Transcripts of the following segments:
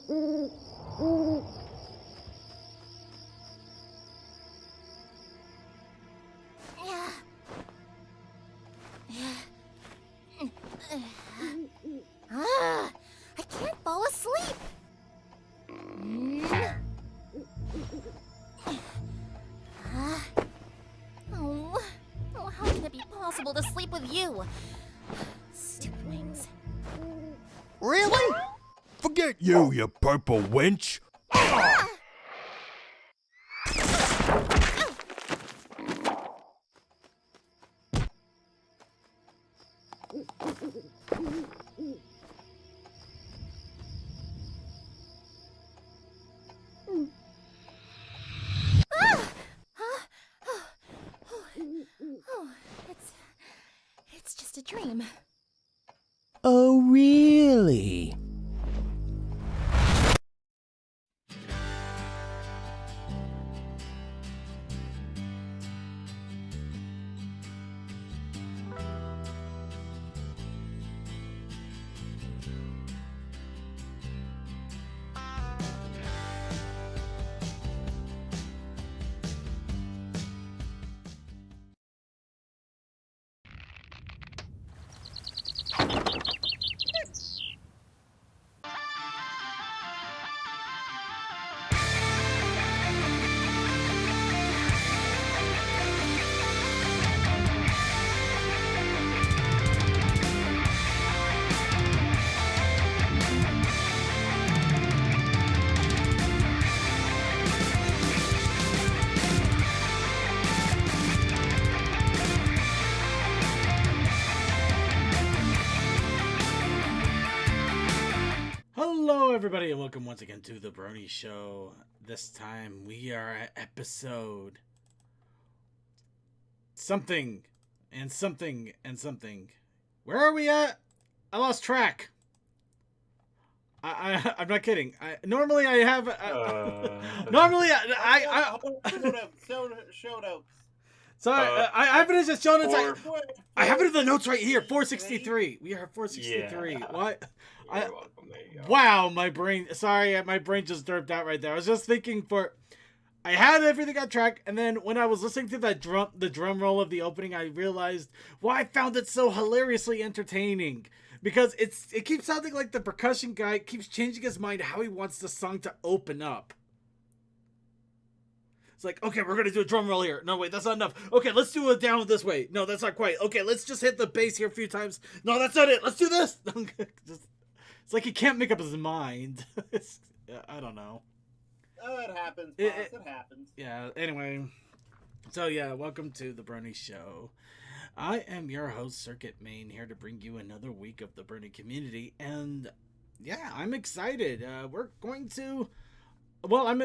I can't fall asleep. Oh, how can it be possible to sleep with you? Stupid wings. Really? Forget you, you purple wench. It's just a dream. Oh, really? Hello, everybody, and welcome once again to the Brony Show. This time we are at episode something and something and something. Where are we at? I lost track. I'm not kidding. Normally I have. Normally I show notes. So I have it as a show notes. I have it in the notes right here. 463. We are at 463. Yeah. What? You're welcome. There you go. Wow, my brain. Sorry, my brain just derped out right there. I was just thinking I had everything on track, and then when I was listening to the drum roll of the opening, I realized why I found it so hilariously entertaining. Because it keeps sounding like the percussion guy keeps changing his mind how he wants the song to open up. It's like, okay, we're gonna do a drum roll here. No, wait, that's not enough. Okay, let's do it down this way. No, that's not quite. Okay, let's just hit the bass here a few times. No, that's not it. Let's do this. It's like he can't make up his mind. I don't know. Oh, it happens, boss. It happens. Yeah, anyway. So, yeah, welcome to the Brony Show. I am your host, Circuit Main, here to bring you another week of the Brony community. And, yeah, I'm excited. We're going to... Well, I'm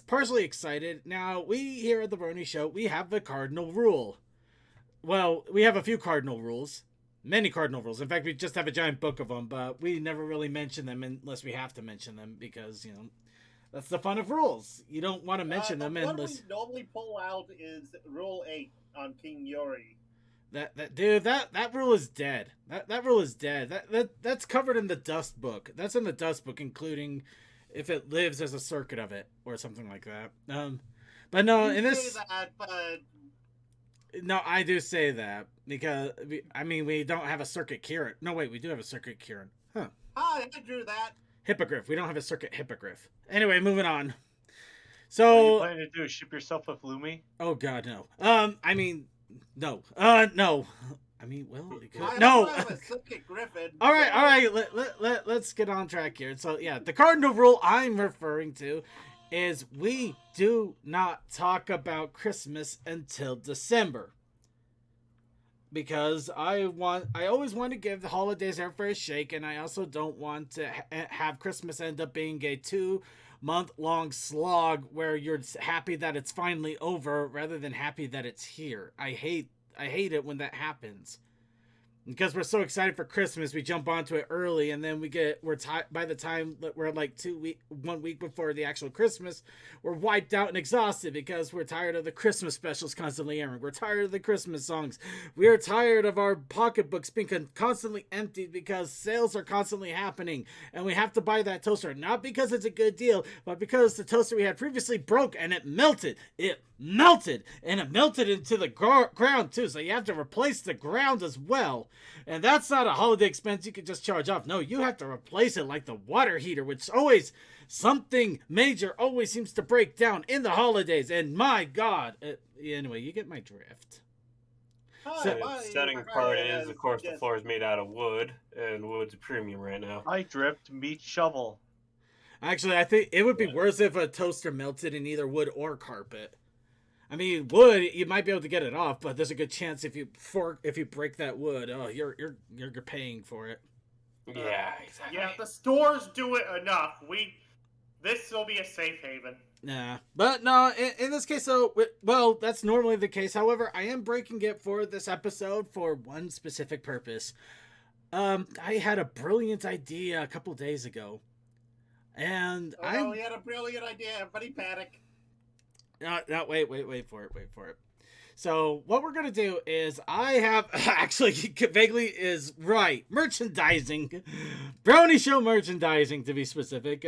partially excited. Now, we here at the Brony Show, we have the cardinal rule. Well, we have a few cardinal rules. Many cardinal rules. In fact, we just have a giant book of them, but we never really mention them unless we have to mention them because, you know, that's the fun of rules. You don't want to mention them unless... What we normally pull out is Rule 8 on King Yori. That rule is dead. That rule is dead. That's covered in the Dust Book. That's in the Dust Book, including if it lives as a circuit of it or something like that. But no, in this... say that, but... No, I do say that because we don't have a circuit Kieran. No, wait, we do have a circuit Kieran. Huh. I drew that. Hippogriff. We don't have a circuit Hippogriff. Anyway, moving on. What are you So, planning to do? Ship yourself with Lumi? oh god, no. No. No. Well, we could. No. I have a circuit Griffin. All right. Let's get on track here. So, yeah, the cardinal rule I'm referring to is we do not talk about Christmas until December. Because I always want to give the holidays their fair shake, and I also don't want to have Christmas end up being a 2-month-long slog where you're happy that it's finally over rather than happy that it's here. I hate it when that happens. Because we're so excited for Christmas, we jump onto it early, and then by the time that we're like 1 week before the actual Christmas, we're wiped out and exhausted because we're tired of the Christmas specials constantly airing. We're tired of the Christmas songs. We are tired of our pocketbooks being constantly emptied because sales are constantly happening, and we have to buy that toaster, not because it's a good deal, but because the toaster we had previously broke and it melted. It melted, and it melted into the ground too, so you have to replace the ground as well. And that's not a holiday expense you can just charge off. No, you have to replace it, like the water heater, which always something major always seems to break down in the holidays. And my God, anyway, you get my drift. The upsetting part is, of course, the floor is made out of wood, and wood's a premium right now. I dripped meat shovel. Actually, I think it would be worse if a toaster melted in either wood or carpet. I mean, wood, you might be able to get it off, but there's a good chance if you break that wood, oh, you're paying for it. Yeah, exactly. Yeah, the stores do it enough. This will be a safe haven. Nah, but no, in this case, though, well, that's normally the case. However, I am breaking it for this episode for one specific purpose. I had a brilliant idea a couple days ago, and we had a brilliant idea. Everybody panic. No, wait for it. So what we're going to do is I have actually vaguely is right. Merchandising. Brony Show merchandising, to be specific.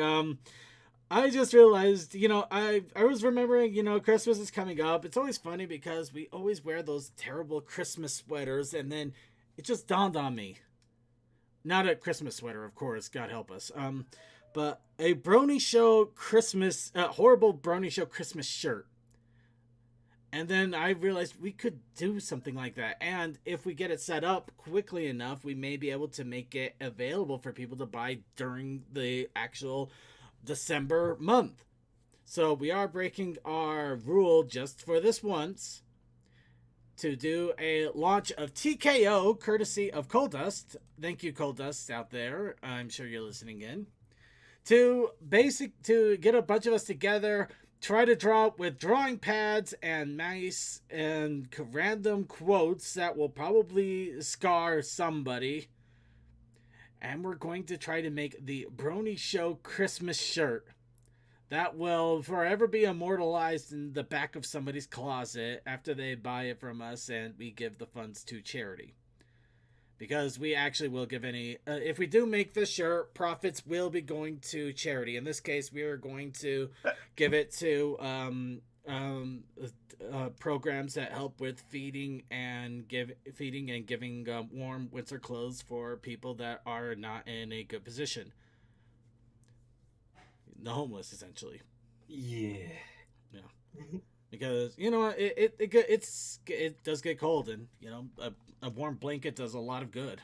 I just realized, I was remembering, Christmas is coming up. It's always funny because we always wear those terrible Christmas sweaters, and then it just dawned on me. Not a Christmas sweater, of course, God help us. But a Brony Show Christmas, horrible Brony Show Christmas shirt. And then I realized we could do something like that. And if we get it set up quickly enough, we may be able to make it available for people to buy during the actual December month. So we are breaking our rule just for this once to do a launch of TKO courtesy of Coal Dust. Thank you, Coal Dust out there. I'm sure you're listening in. To get a bunch of us together, try to draw with drawing pads and mice and random quotes that will probably scar somebody. And we're going to try to make the Brony Show Christmas shirt that will forever be immortalized in the back of somebody's closet after they buy it from us and we give the funds to charity. Because we actually will give any... if we do make this shirt, profits will be going to charity. In this case, we are going to give it to programs that help with feeding and giving warm winter clothes for people that are not in a good position. The homeless, essentially. Yeah. Because it does get cold, and a warm blanket does a lot of good.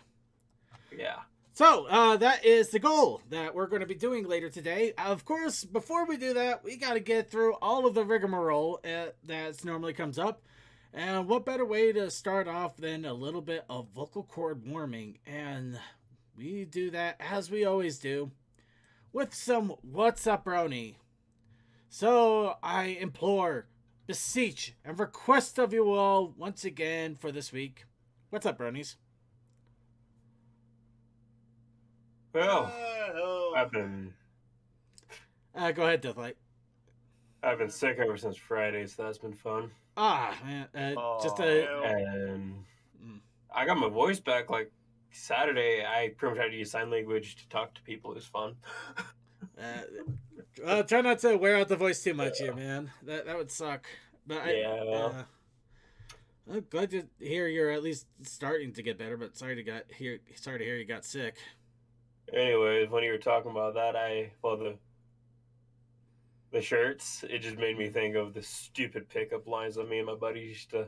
Yeah. So that is the goal that we're going to be doing later today. Of course, before we do that, we got to get through all of the rigmarole that normally comes up. And what better way to start off than a little bit of vocal cord warming? And we do that as we always do with some What's Up, Brony? So I implore, beseech, and request of you all once again for this week. What's up, Bronies? Well, I've been Go ahead, Deathlight. I've been sick ever since Friday, so that's been fun. Man, and I got my voice back like Saturday. I pretty much had to use sign language to talk to people. It was fun. Well, try not to wear out the voice too much here, man. That would suck. But I'm glad to hear you're at least starting to get better. But sorry to hear you got sick. Anyways, when you were talking about that, the shirts, it just made me think of the stupid pickup lines that me and my buddy used to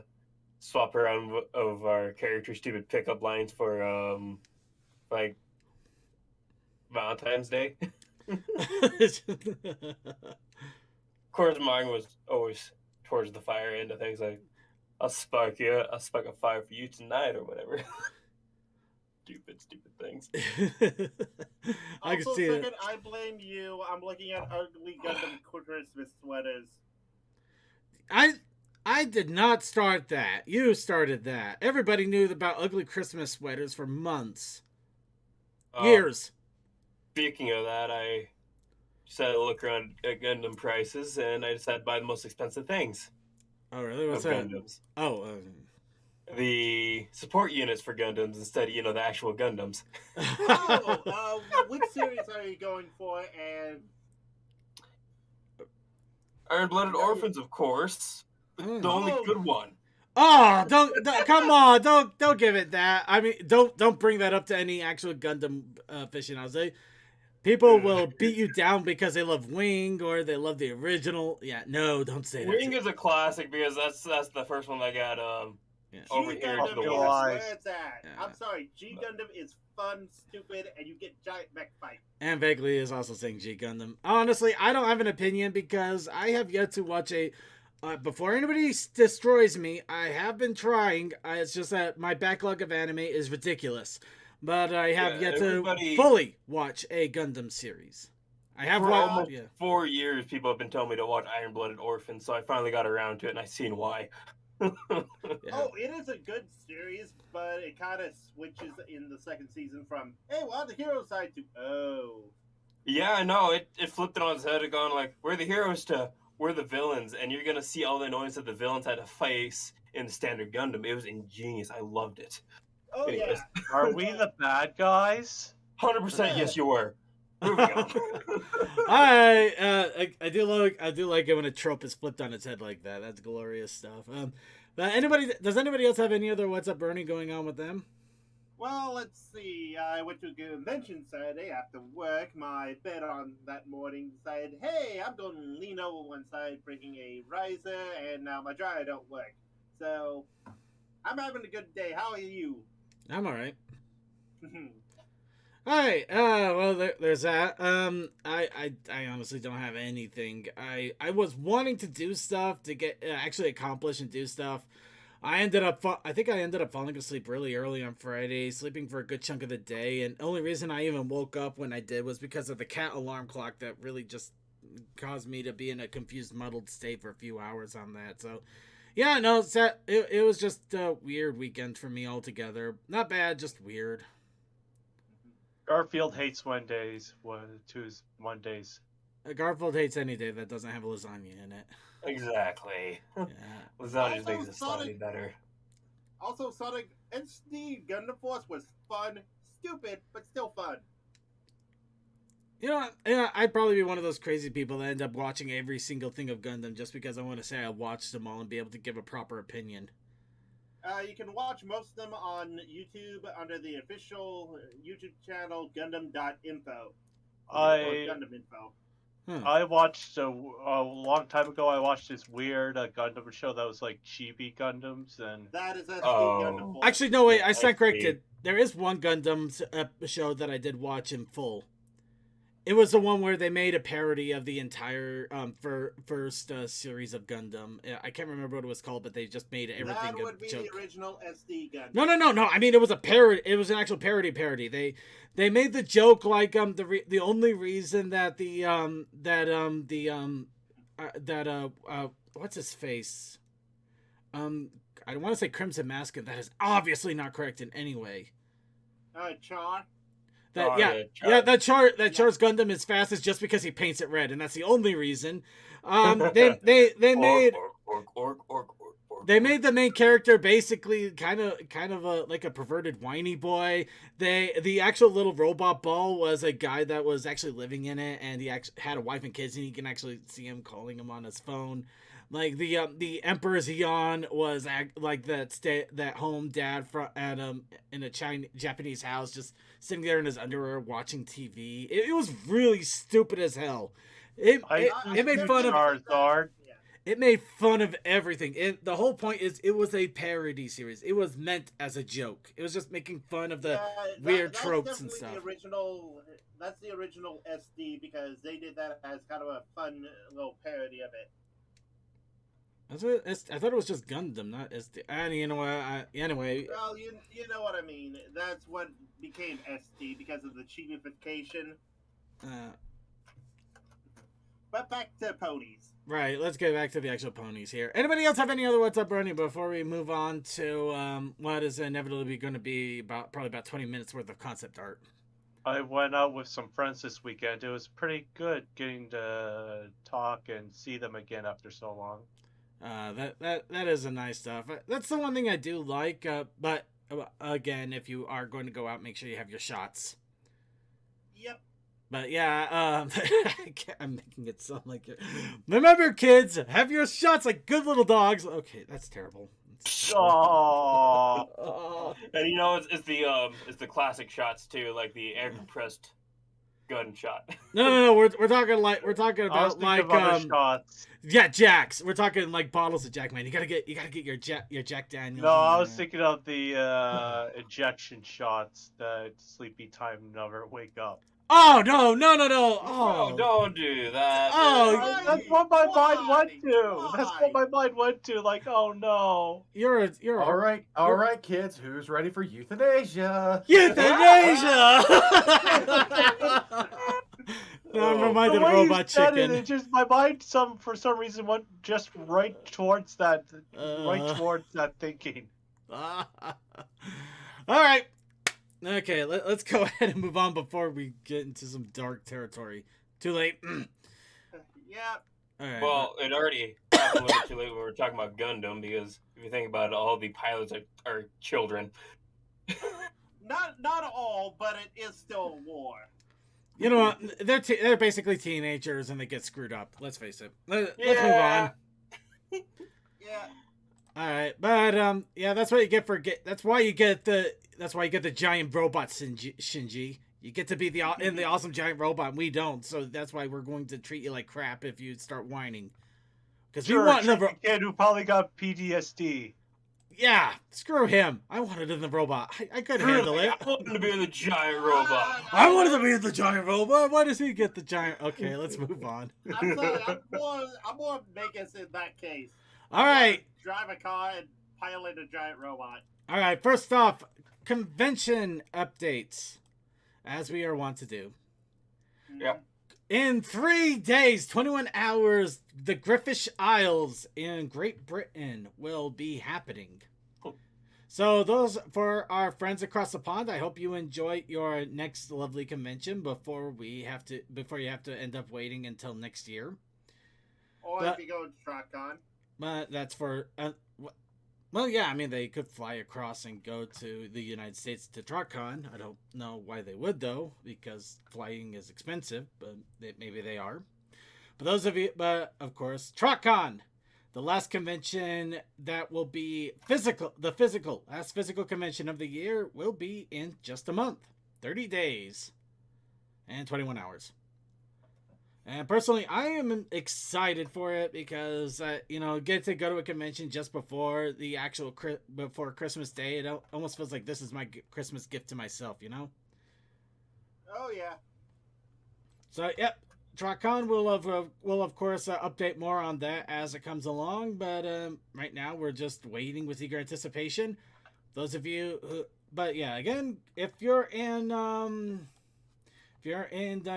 swap around of our character stupid pickup lines for like Valentine's Day. Of course, mine was always towards the fire end of things, like I'll spark a fire for you tonight or whatever. Stupid things. I can also, see second, it. I blame you. I'm looking at ugly Gundam Christmas sweaters. I did not start that. You started that. Everybody knew about ugly Christmas sweaters for months. Years. Speaking of that, I decided to look around at Gundam prices, and I decided to buy the most expensive things Oh, really? What's of that? Gundams. Oh, The support units for Gundams instead of, the actual Gundams. Oh, which series are you going for? And Iron-Blooded Orphans, of course. The only good one. Oh, don't come on, don't give it that. I mean, don't bring that up to any actual Gundam aficionados. People will beat you down because they love Wing or they love the original. Yeah, no, don't say that. Wing is a classic because that's the first one that got over here into the G-Gundam West. is where it's at. I'm sorry, G-Gundam is fun, stupid, and you get giant mech fight. And Vaguely is also saying G Gundam. Honestly, I don't have an opinion because I have yet to watch a. Before anybody destroys me, I have been trying. It's just that my backlog of anime is ridiculous. But I have yet to fully watch a Gundam series. I have For watched almost 4 years, people have been telling me to watch Iron-Blooded Orphans, so I finally got around to it, and I've seen why. Oh, it is a good series, but it kind of switches in the second season from, hey, we're on the hero side to, oh. Yeah, I know. It flipped it on its head and gone like, we're the heroes to we're the villains, and you're gonna see all the annoyance that the villains had to face in the standard Gundam. It was ingenious. I loved it. Oh, Anyways. yeah. Are we the bad guys? 100% yes, you were. Moving on. I do like it when a trope is flipped on its head like that. That's glorious stuff. But does anybody else have any other What's Up Bernie going on with them? Well, let's see. I went to a convention Saturday after work. My bed on that morning decided, hey, I'm going to lean over one side, breaking a riser, and now my dryer don't work. So, I'm having a good day. How are you? I'm all right. All right. Well, there's that. I honestly don't have anything. I was wanting to do stuff to get actually accomplish and do stuff. I think I ended up falling asleep really early on Friday, sleeping for a good chunk of the day, and the only reason I even woke up when I did was because of the cat alarm clock that really just caused me to be in a confused, muddled state for a few hours on that. So, yeah, no, it was just a weird weekend for me altogether. Not bad, just weird. Garfield hates Mondays. Mondays. Garfield hates any day that doesn't have lasagna in it. Exactly. Yeah. Lasagna just makes it slightly better. Also, Sonic SD Gundam Force was fun, stupid, but still fun. You know, yeah, I'd probably be one of those crazy people that end up watching every single thing of Gundam just because I want to say I watched them all and be able to give a proper opinion. You can watch most of them on YouTube under the official YouTube channel Gundam.info. Gundam Info. I watched a long time ago. I watched this weird Gundam show that was like chibi Gundams, and that is SD Gundam. Actually, no wait, I stand corrected. There is one Gundam show that I did watch in full. It was the one where they made a parody of the entire first series of Gundam. I can't remember what it was called, but they just made everything that would a be joke. The original SD Gundam. No. I mean, it was a parody. It was an actual parody. They made the joke like the only reason that what's his face? I don't want to say Crimson Mask. That is obviously not correct in any way. Char. That Char's Gundam is fast is just because he paints it red, and that's the only reason. They made they made the main character basically kind of like a perverted whiny boy. The actual little robot ball was a guy that was actually living in it, and he actually had a wife and kids, and you can actually see him calling him on his phone. Like the Emperor Zeon was like that home dad in a Japanese house, just sitting there in his underwear watching TV. It was really stupid as hell. It made fun of Charizard. It made fun of everything. The whole point is it was a parody series. It was meant as a joke. It was just making fun of the weird tropes and stuff. That's the original SD because they did that as kind of a fun little parody of it. I thought it was just Gundam, not SD. And you know what? Anyway. Well, you know what I mean. That's what became SD because of the cheapification. But back to ponies. Right, let's get back to the actual ponies here. Anybody else have any other What's Up, Brony, before we move on to what is inevitably going to be probably about 20 minutes worth of concept art? I went out with some friends this weekend. It was pretty good getting to talk and see them again after so long. That is a nice stuff. That's the one thing I do like. But again, if you are going to go out, make sure you have your shots. Yep. But yeah, I'm making it sound like it. Remember, kids, have your shots like good little dogs. Okay, that's terrible. Oh, And it's the classic shots too, like the air compressed gun shot. No. We're talking I was about thinking like of other shots. yeah, Jacks. We're talking like bottles of Jack, man. You gotta get your Jack Daniels. No, I was thinking of the injection shots that sleepy time never wake up. Oh no! Oh, don't do that. Oh, That's what my mind went to. Why? That's what my mind went to. Like, oh no. you're All right, kids. Who's ready for euthanasia? euthanasia. No, I'm The reminded of way you Robot said Chicken. it just my mind for some reason went just right towards that thinking. All right. Okay, let's go ahead and move on before we get into some dark territory. Too late. Yep. All right. Well, it already happened a little too late when we were talking about Gundam, because if you think about it, all the pilots are children. Not all, but it is still a war. You know what? They're basically teenagers and they get screwed up. Let's face it. Let's move on. Yeah. All right, but yeah, that's what you get that's why you get the giant robot, Shinji. You get to be the awesome giant robot, and we don't. So that's why we're going to treat you like crap if you start whining. Because we want the kid who probably got PTSD. Yeah, screw him. I wanted in the robot. I could handle it. I wanted to be the giant robot. I wanted to be the giant robot. Why does he get the giant? Okay, let's move on. I'm sorry, I'm more Vegas in that case. All right. Drive a car and pilot a giant robot. All right. First off, convention updates, as we are wont to do. Yep. In 3 days, 21 hours, the Griffish Isles in Great Britain will be happening. So those for our friends across the pond, I hope you enjoy your next lovely convention before you have to end up waiting until next year. Or if you go to TrockCon. But that's for well, yeah, I mean they could fly across and go to the United States to TrockCon. I don't know why they would though, because flying is expensive, but maybe they are. But of course, TrockCon, the last convention that will be last physical convention of the year, will be in just a month, 30 days, and 21 hours. And personally, I am excited for it because, get to go to a convention just before the actual before Christmas Day. It almost feels like this is my Christmas gift to myself, you know? Oh, yeah. So, yep. TrockCon will of course update more on that as it comes along, but right now we're just waiting with eager anticipation. Those of you who, but yeah, again, if you're in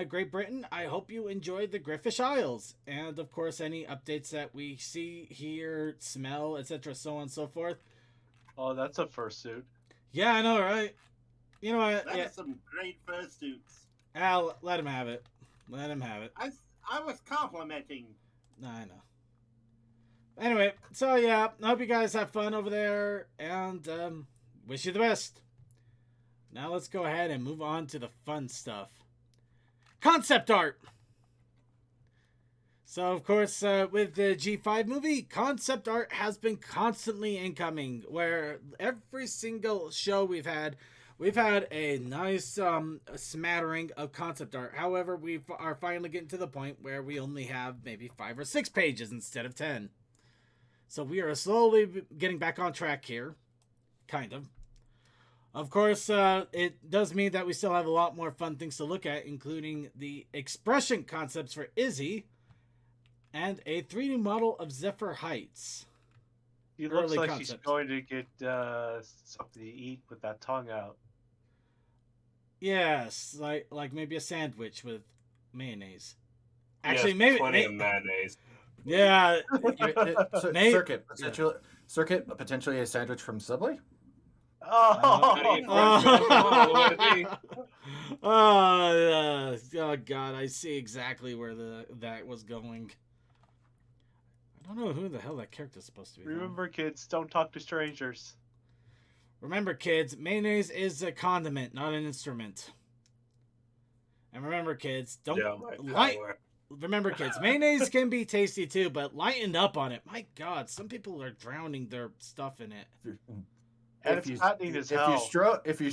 Great Britain, I hope you enjoyed the Griffish Isles, and of course any updates that we see, hear, smell, etc., so on and so forth. Oh, that's a fursuit. Yeah, I know, right? You know what? That is some great fursuits. Al, let him have it. Let him have it. I was complimenting. I know. Anyway, so yeah, I hope you guys have fun over there, and wish you the best. Now let's go ahead and move on to the fun stuff. Concept art! So, of course, with the G5 movie, concept art has been constantly incoming, where every single show we've had a nice smattering of concept art. However, we are finally getting to the point where we only have maybe 5 or 6 pages instead of 10. So we are slowly getting back on track here. Kind of. Of course, it does mean that we still have a lot more fun things to look at, including the expression concepts for Izzy and a 3D model of Zephyr Heights. He looks Early like concepts. he's going to get something to eat with that tongue out. Yes, like maybe a sandwich with mayonnaise. Yes, Actually, maybe plenty of mayonnaise. Yeah. Nate- Circuit, potentially a sandwich from Subway. Oh, Oh, God, I see exactly where that was going. I don't know who the hell that character's supposed to be. Remember, kids, don't talk to strangers. Remember, kids, mayonnaise is a condiment, not an instrument. And remember, kids, don't Remember, kids, mayonnaise can be tasty too, but lighten up on it. My God, some people are drowning their stuff in it. And it's fattening as hell. If you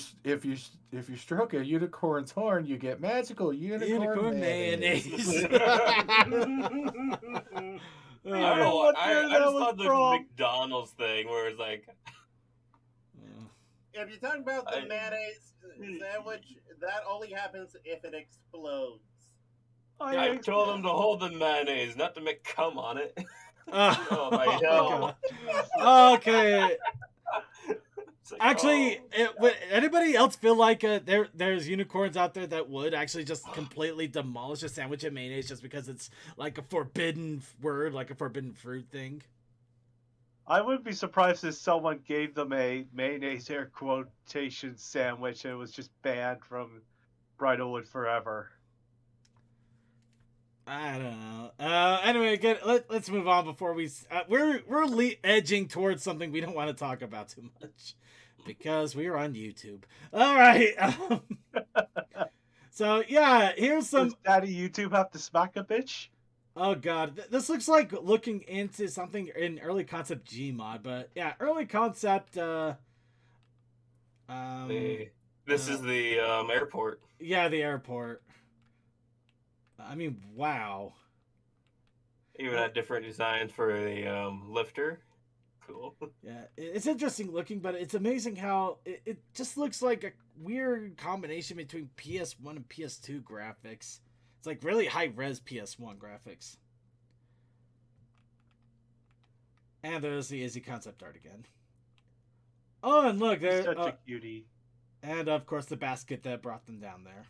stroke a unicorn's horn, you get magical unicorn mayonnaise. I don't know. I just thought the McDonald's thing where it's like. If you're talking about the mayonnaise sandwich, that only happens if it explodes. I told them to hold the mayonnaise, not to make cum on it. Oh my hell. Okay. Like, actually, would anybody else feel like there's unicorns out there that would actually just completely demolish a sandwich of mayonnaise just because it's like a forbidden word, like a forbidden fruit thing? I wouldn't be surprised if someone gave them a mayonnaise air quotation sandwich and it was just banned from Bridalwood forever. I don't know. Anyway, let's move on before we're edging towards something we don't want to talk about too much because we're on YouTube. All right. So yeah, here's some. Does Daddy YouTube have to smack a bitch? Oh God, this looks like looking into something in early concept Gmod, but yeah, early concept. This is the airport. Yeah, the airport. I mean, wow. Even had different designs for the lifter. Cool. Yeah, it's interesting looking, but it's amazing how it just looks like a weird combination between PS1 and PS2 graphics. It's like really high-res PS1 graphics. And there's the Izzy concept art again. Oh, and look, there's such a cutie. And of course the basket that brought them down there.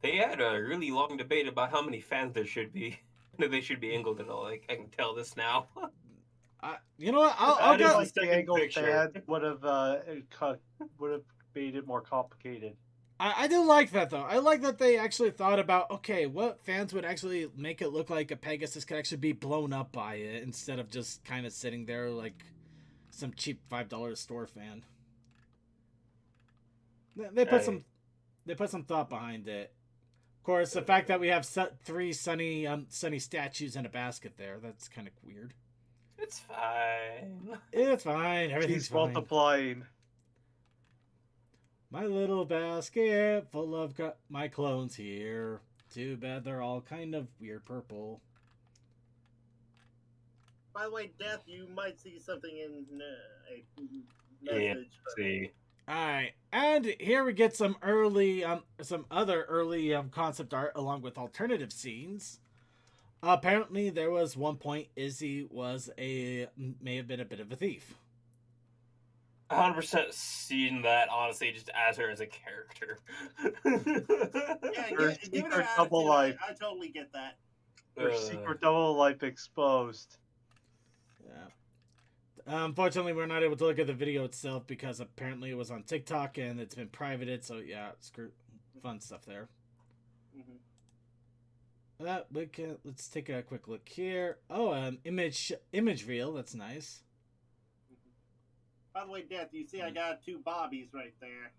They had a really long debate about how many fans there should be. If they should be angled at all. Like, I can tell this now. You know what? I'll go. Like the angled fan would have made it more complicated. I do like that though. I like that they actually thought about, okay, what fans would actually make it look like a Pegasus could actually be blown up by it instead of just kind of sitting there like some cheap $5 store fan. They put some thought behind it. Of course, the fact that we have 3 sunny statues in a basket there—that's kind of weird. It's fine. It's fine. Everything's fine. Multiplying. My little basket full of my clones here. Too bad they're all kind of weird purple. By the way, Death, you might see something in a Yeah, message. see. Alright, and here we get some other early concept art along with alternative scenes. Apparently, there was one point Izzy may have been a bit of a thief. 100% seen that, honestly, just as her as a character. Yeah, Her give it secret an double attitude. life. I totally get that. Her secret double life exposed. Yeah. Unfortunately, we're not able to look at the video itself because apparently it was on TikTok and it's been privated. So yeah, fun stuff there. Mm-hmm. Let's take a quick look here. Oh, image reel. That's nice. By the way, Death, you see I got 2 bobbies right there.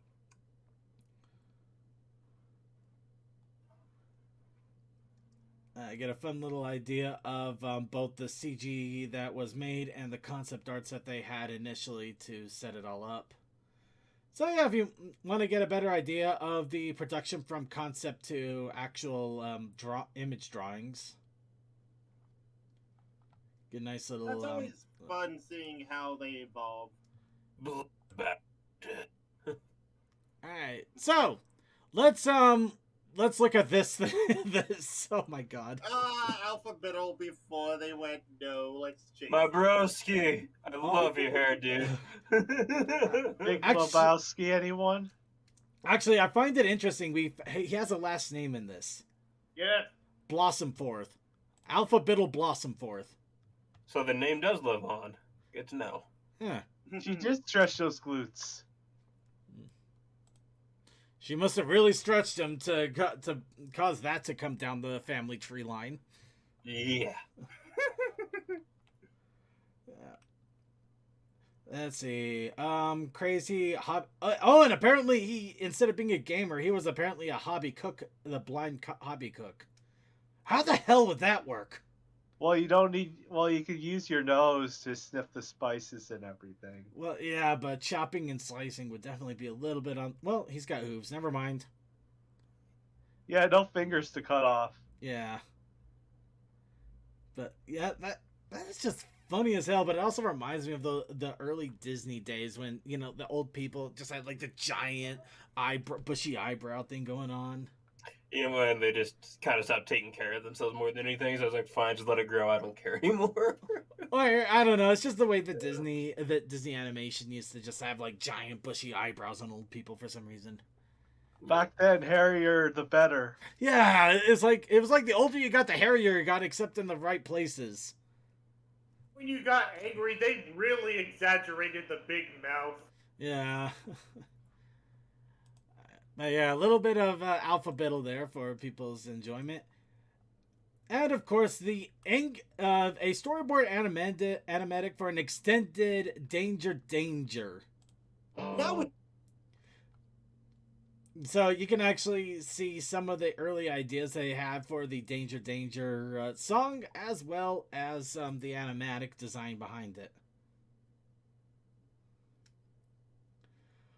I get a fun little idea of both the CG that was made and the concept arts that they had initially to set it all up. So yeah, if you want to get a better idea of the production from concept to actual image drawings, get a nice little. That's always fun seeing how they evolve. Alright, so let's look at this. Oh my God. Alphabetical before they went no. Let's change. My broski, I love your hair, dude. Big Lebowski, anyone? Actually, I find it interesting. He has a last name in this. Yes. Blossom forth. Alpha Biddle blossom forth. So the name does live on. Good to know. Yeah. She just stretched those glutes. She must have really stretched him to cause that to come down the family tree line. Yeah. Let's see. Crazy oh, and apparently he, instead of being a gamer, he was apparently a hobby cook, the blind hobby cook. How the hell would that work? Well, you don't need. Well, you could use your nose to sniff the spices and everything. Well, yeah, but chopping and slicing would definitely be a little bit on. Well, he's got hooves. Never mind. Yeah, no fingers to cut off. Yeah. But yeah, that is just funny as hell. But it also reminds me of the early Disney days when, you know, the old people just had like the giant bushy eyebrow thing going on. You know, when they just kind of stopped taking care of themselves more than anything, so I was like, fine, just let it grow. I don't care anymore. Or I don't know. It's just the way that Disney animation used to just have like giant bushy eyebrows on old people for some reason. Back then, hairier the better. Yeah, it was like the older you got, the hairier you got, except in the right places. When you got angry, they really exaggerated the big mouth. Yeah. But yeah, a little bit of alpha biddle there for people's enjoyment. And of course, a storyboard animatic for an extended Danger. Now So you can actually see some of the early ideas they have for the Danger song, as well as the animatic design behind it.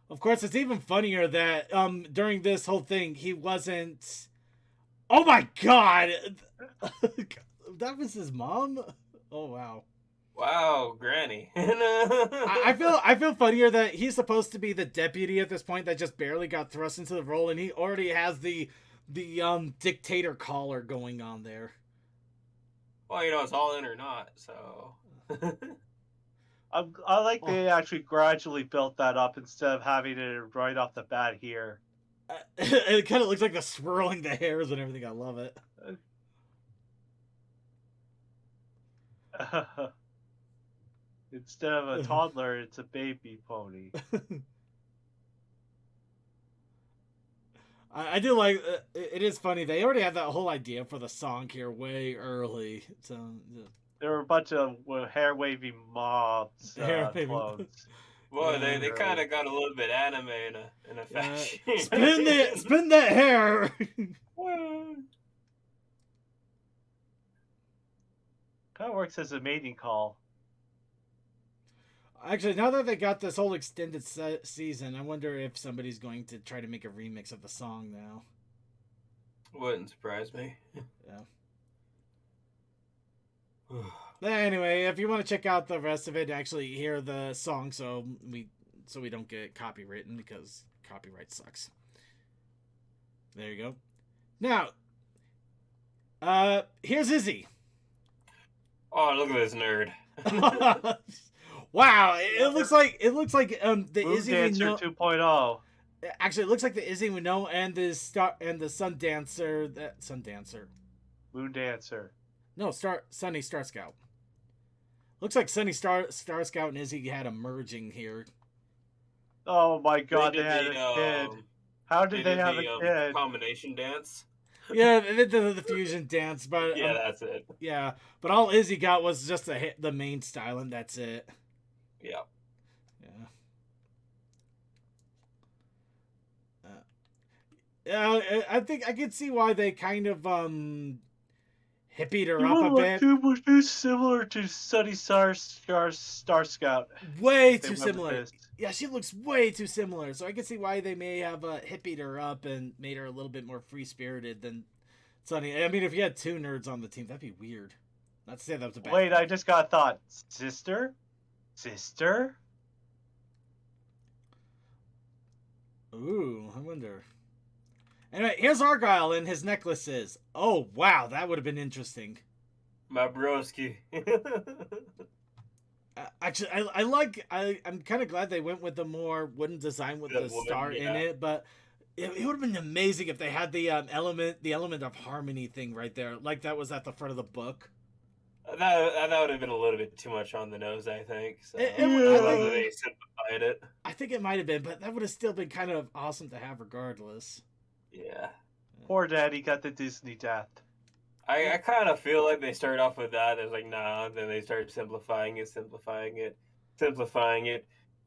Of course, it's even funnier that during this whole thing, he wasn't... Oh my god! That was his mom? Oh, wow. Wow, Granny. I feel funnier that he's supposed to be the deputy at this point that just barely got thrust into the role, and he already has the dictator collar going on there. Well, you know, it's all in or not, so... I like they actually gradually built that up instead of having it right off the bat here. It kind of looks like the swirling the hairs and everything. I love it. Instead of a toddler, it's a baby pony. I do like it is funny. They already had that whole idea for the song here way early. So there were a bunch of hair wavy mobs clones. Boy, they kind of got a little bit anime in a fashion. Spin that hair. Kind of works as a mating call. Actually, now that they got this whole extended season, I wonder if somebody's going to try to make a remix of the song now. Wouldn't surprise me. Yeah. But anyway, if you want to check out the rest of it, actually hear the song, so we don't get copywritten, because copyright sucks. There you go. Now, here's Izzy. Oh, look at this nerd. Wow, it looks like the Moon Izzy Dancer we know. 2.0. Actually, it looks like the Izzy we know and the Sun Dancer. Moon Dancer. No, Sunny Star Scout. Looks like Sunny Star Scout and Izzy had a merging here. Oh my god, they had a kid. How did they have a kid? Combination dance. Yeah, they did the fusion dance, but yeah, that's it. Yeah, but all Izzy got was just the main style, and that's it. Yeah. Yeah. I think I can see why they kind of hippied her up a bit. Too similar to Sunny Star Scout. Way too similar. Yeah, she looks way too similar. So I can see why they may have hippied her up and made her a little bit more free-spirited than Sunny. I mean, if you had two nerds on the team, that'd be weird. Not to say that was a bad Wait, thing. I just got a thought. Sister? Ooh, I wonder. Anyway, here's Argyle and his necklaces. Oh, wow, that would have been interesting. My broski. Actually, I'm kind of glad they went with the more wooden design with the star in it, but It would have been amazing if they had the element of harmony thing right there, like that was at the front of the book. That would have been a little bit too much on the nose, I think. So I I love think that they simplified it. I think it might have been, but that would have still been kind of awesome to have regardless. Yeah. Poor Daddy got the Disney death. I kind of feel like they start off with that. It's like, nah. Then they start simplifying it.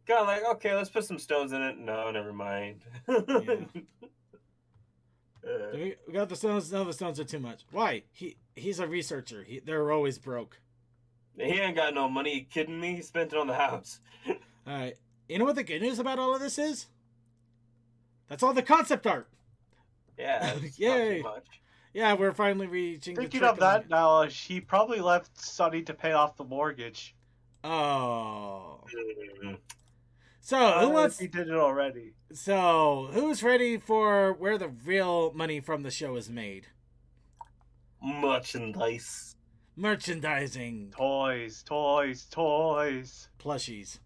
Kind of like, okay, let's put some stones in it. No, never mind. We got the stones. No, the stones are too much. Why? He's a researcher. They're always broke. He ain't got no money. You kidding me? He spent it on the house. All right. You know what the good news about all of this is? That's all the concept art. Yeah. Yay. Not too much. Yeah, we're finally reaching. Thinking the of that now, he probably left Sonny to pay off the mortgage. Oh. Mm. So who wants? He did it already. So who's ready for where the real money from the show is made? Merchandise. Merchandising. Toys. Plushies.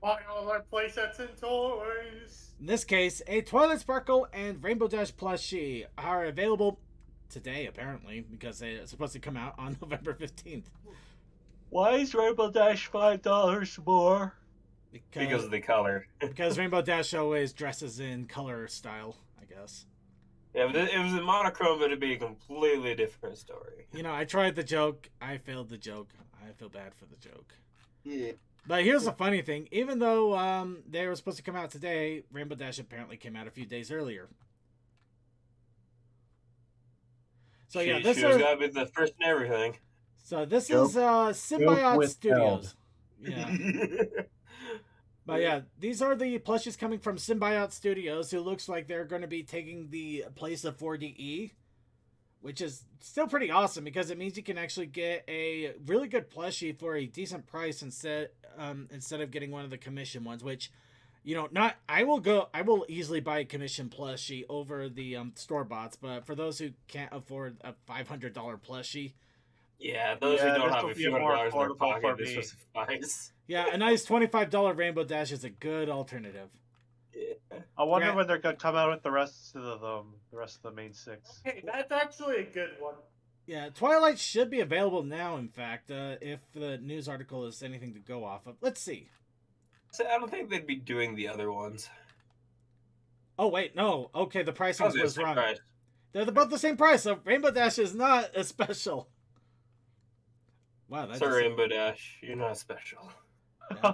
Buy all our playsets and toys. In this case, a Twilight Sparkle and Rainbow Dash plushie are available today, apparently, because they're supposed to come out on November 15th. Why is Rainbow Dash $5 more? Because of the color. Because Rainbow Dash always dresses in color style, I guess. Yeah, but it was a monochrome, but it'd be a completely different story. You know, I tried the joke. I failed the joke. I feel bad for the joke. Yeah. But here's the funny thing. Even though they were supposed to come out today, Rainbow Dash apparently came out a few days earlier. So yeah, this She's is gotta be the first and everything. so this Joke- is Symbiote withheld. Studios. Yeah. But yeah, these are the plushies coming from Symbiote Studios, who looks like they're going to be taking the place of 4DE, which is still pretty awesome because it means you can actually get a really good plushie for a decent price instead of getting one of the commission ones. Which, you know, I will easily buy a commission plushie over the store bots, but for those who can't afford a $500 plushie. Yeah, those who don't this have will a be few more $100 in their affordable pocket, for this me. was suffice. Yeah, a nice $25 Rainbow Dash is a good alternative. Yeah. I wonder Right. when they're gonna come out with the rest of the main six. Hey, that's actually a good one. Yeah, Twilight should be available now, in fact, if the news article is anything to go off of. Let's see. So I don't think they'd be doing the other ones. Oh, wait, no. Okay, the pricing Oh, was wrong. surprised. They're both the same price, so Rainbow Dash is not a special. Wow, that's Sorry, Rainbow Dash, you're not special.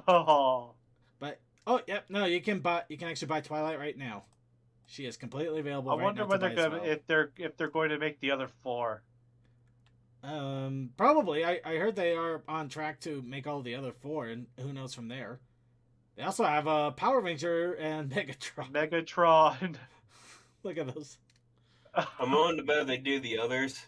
Oh, But, yep, no, you can actually buy Twilight right now. She is completely available I right wonder now when to they're buy as gonna well. if they're going to make the other four. Probably. I heard they are on track to make all the other four, and who knows from there. They also have a Power Ranger and Megatron. Megatron. Look at those. I'm willing to bet they do the others.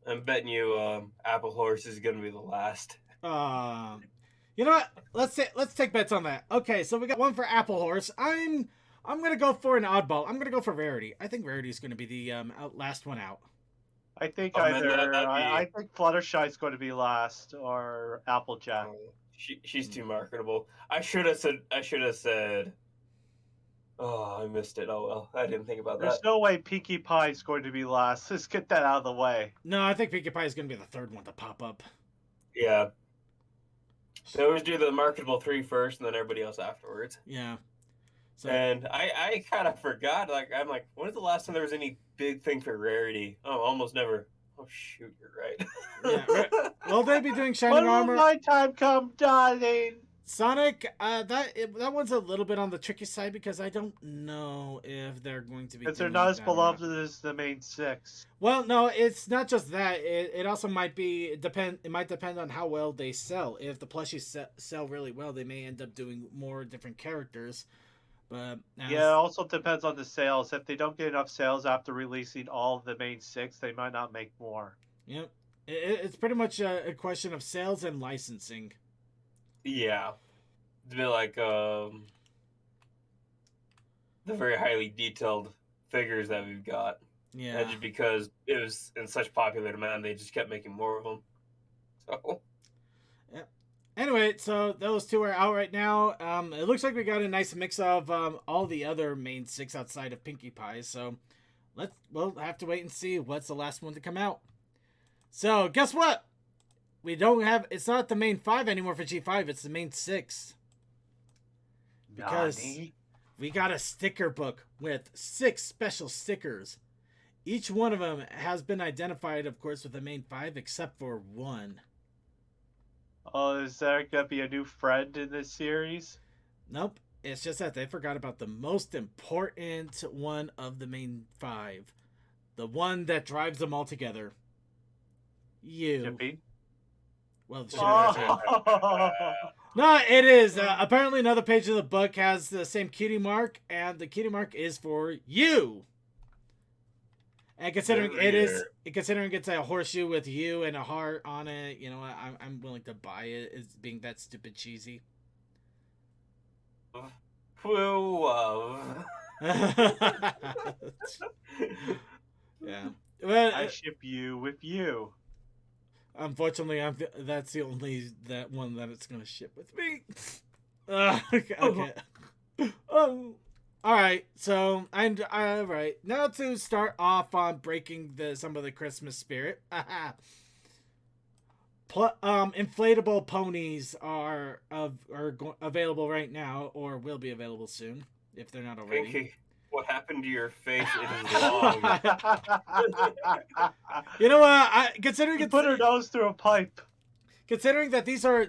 I'm betting you Apple Horse is gonna be the last. You know what? Let's take bets on that. Okay, so we got one for Apple Horse. I'm gonna go for an oddball. I'm gonna go for Rarity. I think Rarity is gonna be the last one out. I think Oh, man, either that'd be- I think Fluttershy's going to be last or Applejack. She's too marketable. I should have said. Oh, I missed it. Oh well, I didn't think about There's that. no way Pinkie Pie's going to be last. Let's get that out of the way. No, I think Pinkie Pie is gonna be the third one to pop up. Yeah. They always do the marketable 3 first, and then everybody else afterwards. Yeah. So And I kind of forgot. I'm like, when's the last time there was any big thing for Rarity? Oh, almost never. Oh shoot, you're right. Yeah, will they be doing When Shining will Armor? my time come, darling? Sonic, that one's a little bit on the tricky side because I don't know if they're going to be. Because they're doing not as that or beloved not. as the main six. Well, no, it's not just that. It also might be depend. It might depend on how well they sell. If the plushies sell really well, they may end up doing more different characters. But Yeah, it also depends on the sales. If they don't get enough sales after releasing all of the main six, they might not make more. Yep, it's pretty much a question of sales and licensing. Yeah. It's a bit like the very highly detailed figures that we've got. Yeah. And just because it was in such popular demand, they just kept making more of them. So. Anyway, anyway, so those two are out right now. It looks like we got a nice mix of all the other main 6 outside of Pinkie Pie. So we'll have to wait and see what's the last one to come out. So guess what? We don't have. It's not the main 5 anymore for G5. It's the main 6. Because we got a sticker book with 6 special stickers. Each one of them has been identified, of course, with the main 5, except for one. Oh, is there going to be a new friend in this series? Nope. It's just that they forgot about the most important one of the main 5. The one that drives them all together. You. Chippy? Well, Oh. no, it is. Apparently, another page of the book has the same cutie mark, and the cutie mark is for you. And considering considering it's a horseshoe with you and a heart on it, you know, I'm willing to buy it as being that stupid cheesy. Whoa. Yeah. Well, I ship you with you. Unfortunately, that's the only that one that it's gonna ship with me. Okay. All right. So all right. Now to start off on breaking some of the Christmas spirit. Inflatable ponies are available right now, or will be available soon if they're not already. Pinkie, what happened to your face? It is long. You know what? Considering You put her nose through a pipe. Considering that these are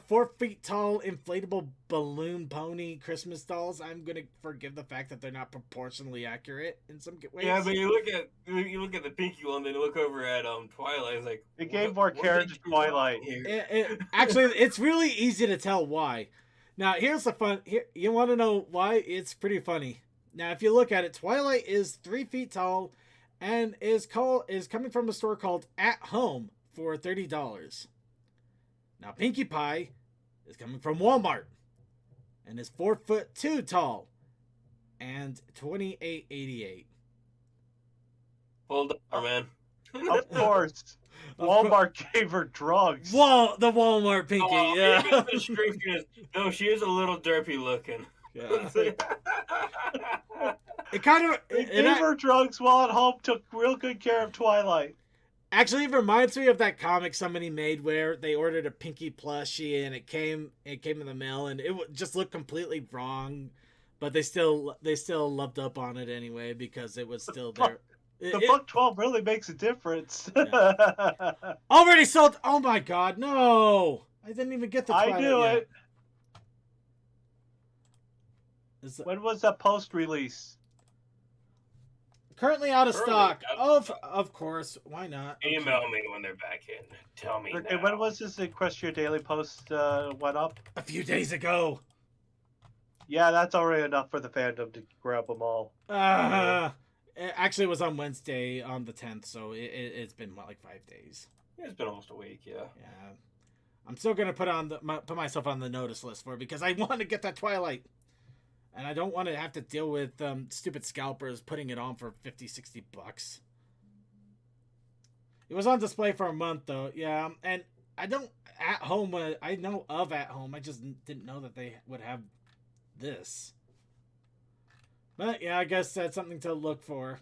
4 feet tall inflatable balloon pony Christmas dolls, I'm gonna forgive the fact that they're not proportionally accurate in some ways. Yeah, but you look at the Pinkie one, then you look over at Twilight. It's like It gave more care to Twilight. Actually, it's really easy to tell why. Now, here's the fun. Here, you want to know why? It's pretty funny. Now, if you look at it, Twilight is 3 feet tall, and is coming from a store called At Home for $30. Now, Pinkie Pie is coming from Walmart and is 4'2" tall and $28.88. Hold on, man. Of course. Walmart gave her drugs. The Walmart Pinkie, yeah. No, she is a little derpy looking. Yeah. It kind of gave her drugs while at home, took real good care of Twilight. Actually, it reminds me of that comic somebody made where they ordered a Pinkie plushie and it came in the mail and it just looked completely wrong, but they still loved up on it anyway because it was still there. The buck 12 really makes a difference. Yeah. Already sold. Oh my God, no! I didn't even get the. I knew yet. it. When was that post release? Currently out of stock. Of course. Why not? Email me when they're back in. Tell me. Okay, when was this Equestria Daily Post went up? A few days ago. Yeah, that's already enough for the fandom to grab them all. Actually, it was on Wednesday on the 10th, so it's been like 5 days. Yeah, it's been almost a week, yeah. Yeah. I'm still gonna put myself on the notice list for it because I want to get that Twilight. And I don't want to have to deal with stupid scalpers putting it on for $50-$60. It was on display for a month, though. Yeah, and I know of At Home. I just didn't know that they would have this. But, yeah, I guess that's something to look for.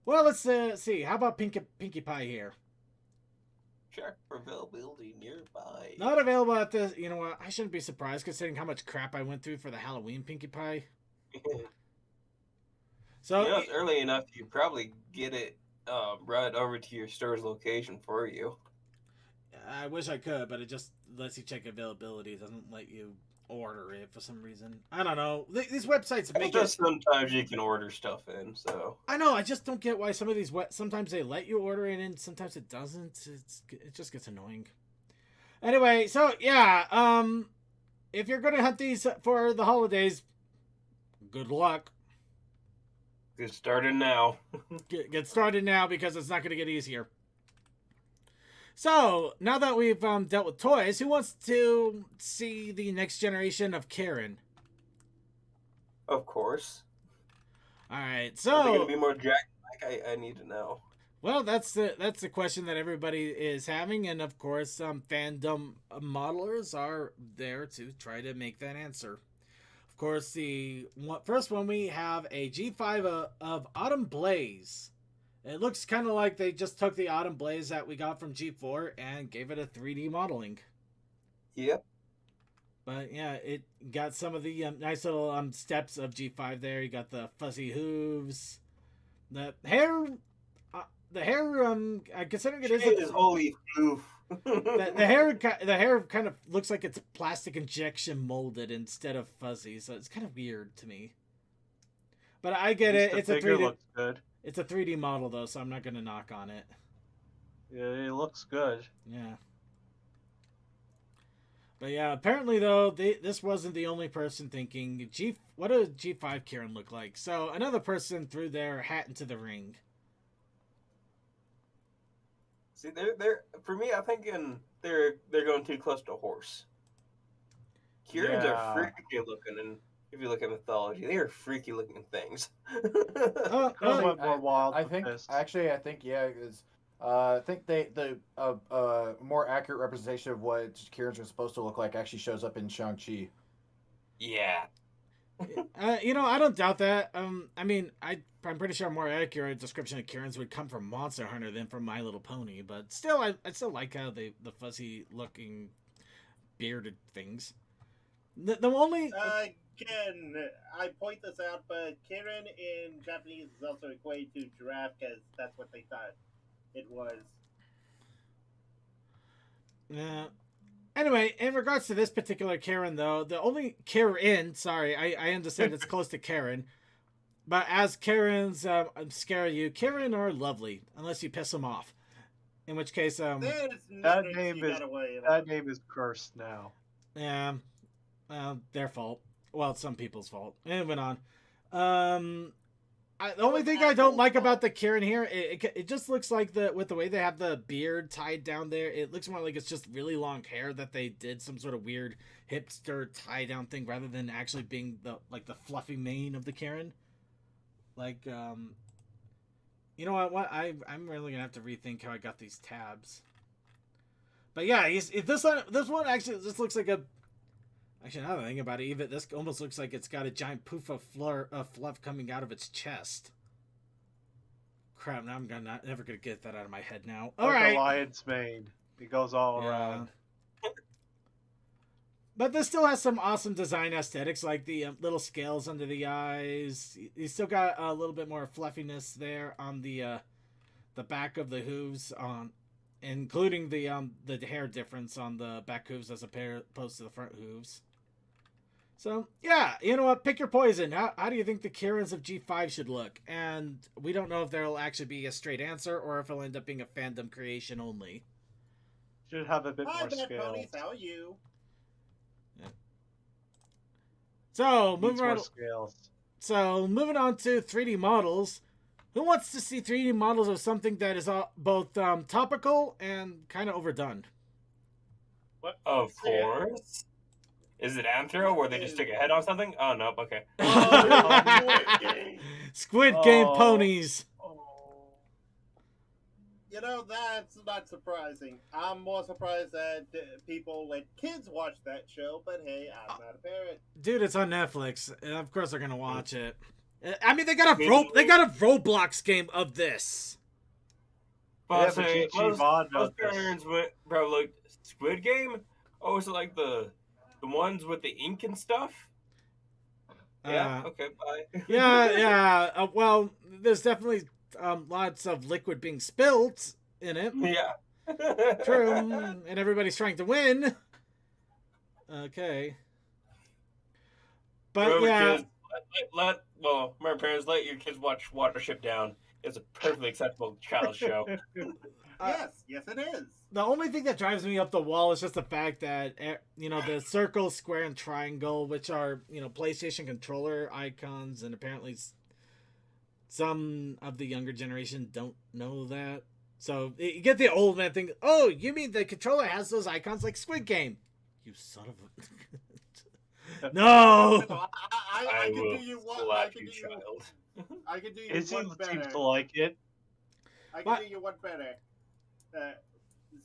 Well, let's see. How about Pinkie Pie here? Check for availability nearby. Not available at this. You know what? I shouldn't be surprised considering how much crap I went through for the Halloween Pinkie Pie. So it's early enough. You probably get it right over to your store's location for you. I wish I could, but it just lets you check availability. It doesn't let you order it for some reason. I don't know. These websites make it. Sometimes you can order stuff in. So I know. I just don't get why some of these sometimes they let you order it in, sometimes it doesn't. It just gets annoying. Anyway, so yeah, if you're gonna hunt these for the holidays, good luck. Get started now. Get started now because it's not gonna get easier. So, now that we've dealt with toys, who wants to see the next generation of Karen? Of course. All right, so... Are they going to be more Jack? I need to know. Well, that's the question that everybody is having, and of course, fandom modelers are there to try to make that answer. Of course, the first one we have a G5 of Autumn Blaze. It looks kind of like they just took the Autumn Blaze that we got from G4 and gave it a 3D modeling. Yep. But yeah, it got some of the nice little steps of G5 there. You got the fuzzy hooves, the hair. Considering it is holy oof. the hair kind of looks like it's plastic injection molded instead of fuzzy, so it's kind of weird to me. But I get it. It's a 3D. Looks good. It's a 3D model though, so I'm not gonna knock on it. Yeah, it looks good. Yeah. But yeah, apparently though, this wasn't the only person thinking what does G5 Karen look like? So another person threw their hat into the ring. See, they're for me. I think they're going too close to a horse. Kierans are freaky looking, and if you look at mythology, they are freaky looking things. More wild. I think yeah, because I think the more accurate representation of what Kierans are supposed to look like actually shows up in Shang-Chi. Yeah. I don't doubt that. I mean, I'm pretty sure a more accurate description of Kieran's would come from Monster Hunter than from My Little Pony, but still, I still like how the fuzzy looking bearded things. The only again, I point this out, but Kieran in Japanese is also equated to giraffe because that's what they thought it was. Yeah. Anyway, in regards to this particular Karen, though, the only Karen, sorry, I understand it's close to Karen, but as Karens scare you, Karen are lovely, unless you piss them off. In which case, that name is cursed now. Yeah, their fault. Well, it's some people's fault. Moving on. The only thing I don't like about the Karen here, it just looks like with the way they have the beard tied down there, it looks more like it's just really long hair that they did some sort of weird hipster tie down thing rather than actually being the fluffy mane of the Karen. Like, you know what? I'm really gonna have to rethink how I got these tabs. But yeah, this one actually just looks like a. Actually, now that I think about it, even this almost looks like it's got a giant poof of fluff coming out of its chest. Crap! Now I'm never gonna get that out of my head now. All right. Like a lion's mane. It goes all around. But this still has some awesome design aesthetics, like the little scales under the eyes. You still got a little bit more fluffiness there on the back of the hooves, including the hair difference on the back hooves as opposed to the front hooves. So, yeah, you know what? Pick your poison. How do you think the Karens of G5 should look? And we don't know if there'll actually be a straight answer or if it'll end up being a fandom creation only. Should have a bit more scale. Ponies, how are you? Yeah. So, moving on to 3D models. Who wants to see 3D models of something that is both topical and kind of overdone? What? Of course. Is it Anthro where they just stick a head on something? Oh, no. Okay. Squid Game ponies. You know, that's not surprising. I'm more surprised that people let kids watch that show, but hey, I'm not a parent. Dude, it's on Netflix. Of course they're going to watch it. I mean, they got a Roblox game of this. But most parents went, bro, like, Squid Game? Oh, is it like the ones with the ink and stuff? Yeah, okay, bye. Yeah. Well, there's definitely lots of liquid being spilled in it. Yeah. True. And everybody's trying to win. Okay. But remember, kids, remember, parents, let your kids watch Watership Down. It's a perfectly acceptable child show. Yes, it is. The only thing that drives me up the wall is just the fact that, the circle, square, and triangle, which are, PlayStation controller icons, and apparently some of the younger generation don't know that. So you get the old man thing. Oh, you mean the controller has those icons like Squid Game? You son of a... No! I can do you one. I can do you one better. Seems to like it. I can What? do you one better.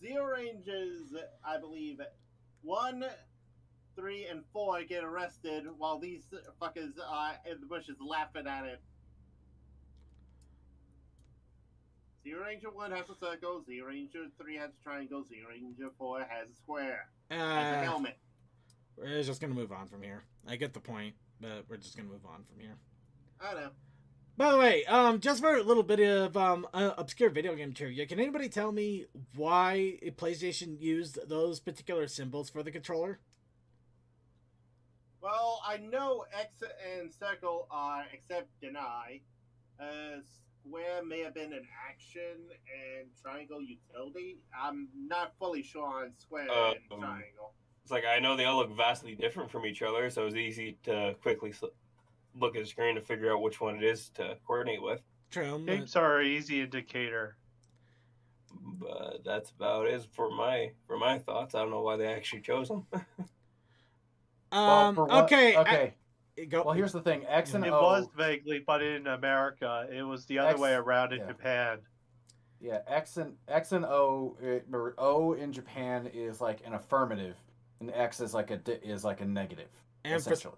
Zero Rangers, I believe, 1, 3, and 4 get arrested while these fuckers in the bushes laughing at it. Zero Ranger 1 has a circle, Zero Ranger 3 has a triangle, Zero Ranger 4 has a square. Has a helmet. We're just gonna move on from here. I get the point, but we're just gonna move on from here. I know. By the way, just for a little bit of obscure video game trivia, can anybody tell me why PlayStation used those particular symbols for the controller? Well, I know X and circle are except deny. Square may have been an action and triangle utility. I'm not fully sure on square and triangle. It's like I know they all look vastly different from each other, so it's easy to quickly look at the screen to figure out which one it is to coordinate with. True. Shapes are an easy indicator. But that's about it for my thoughts. I don't know why they actually chose them. Okay. Go. Well, here's the thing. X and It O. was vaguely, but in America, it was the other way around in Japan. Yeah, X and O. O in Japan is like an affirmative, and X is like a negative. And essentially.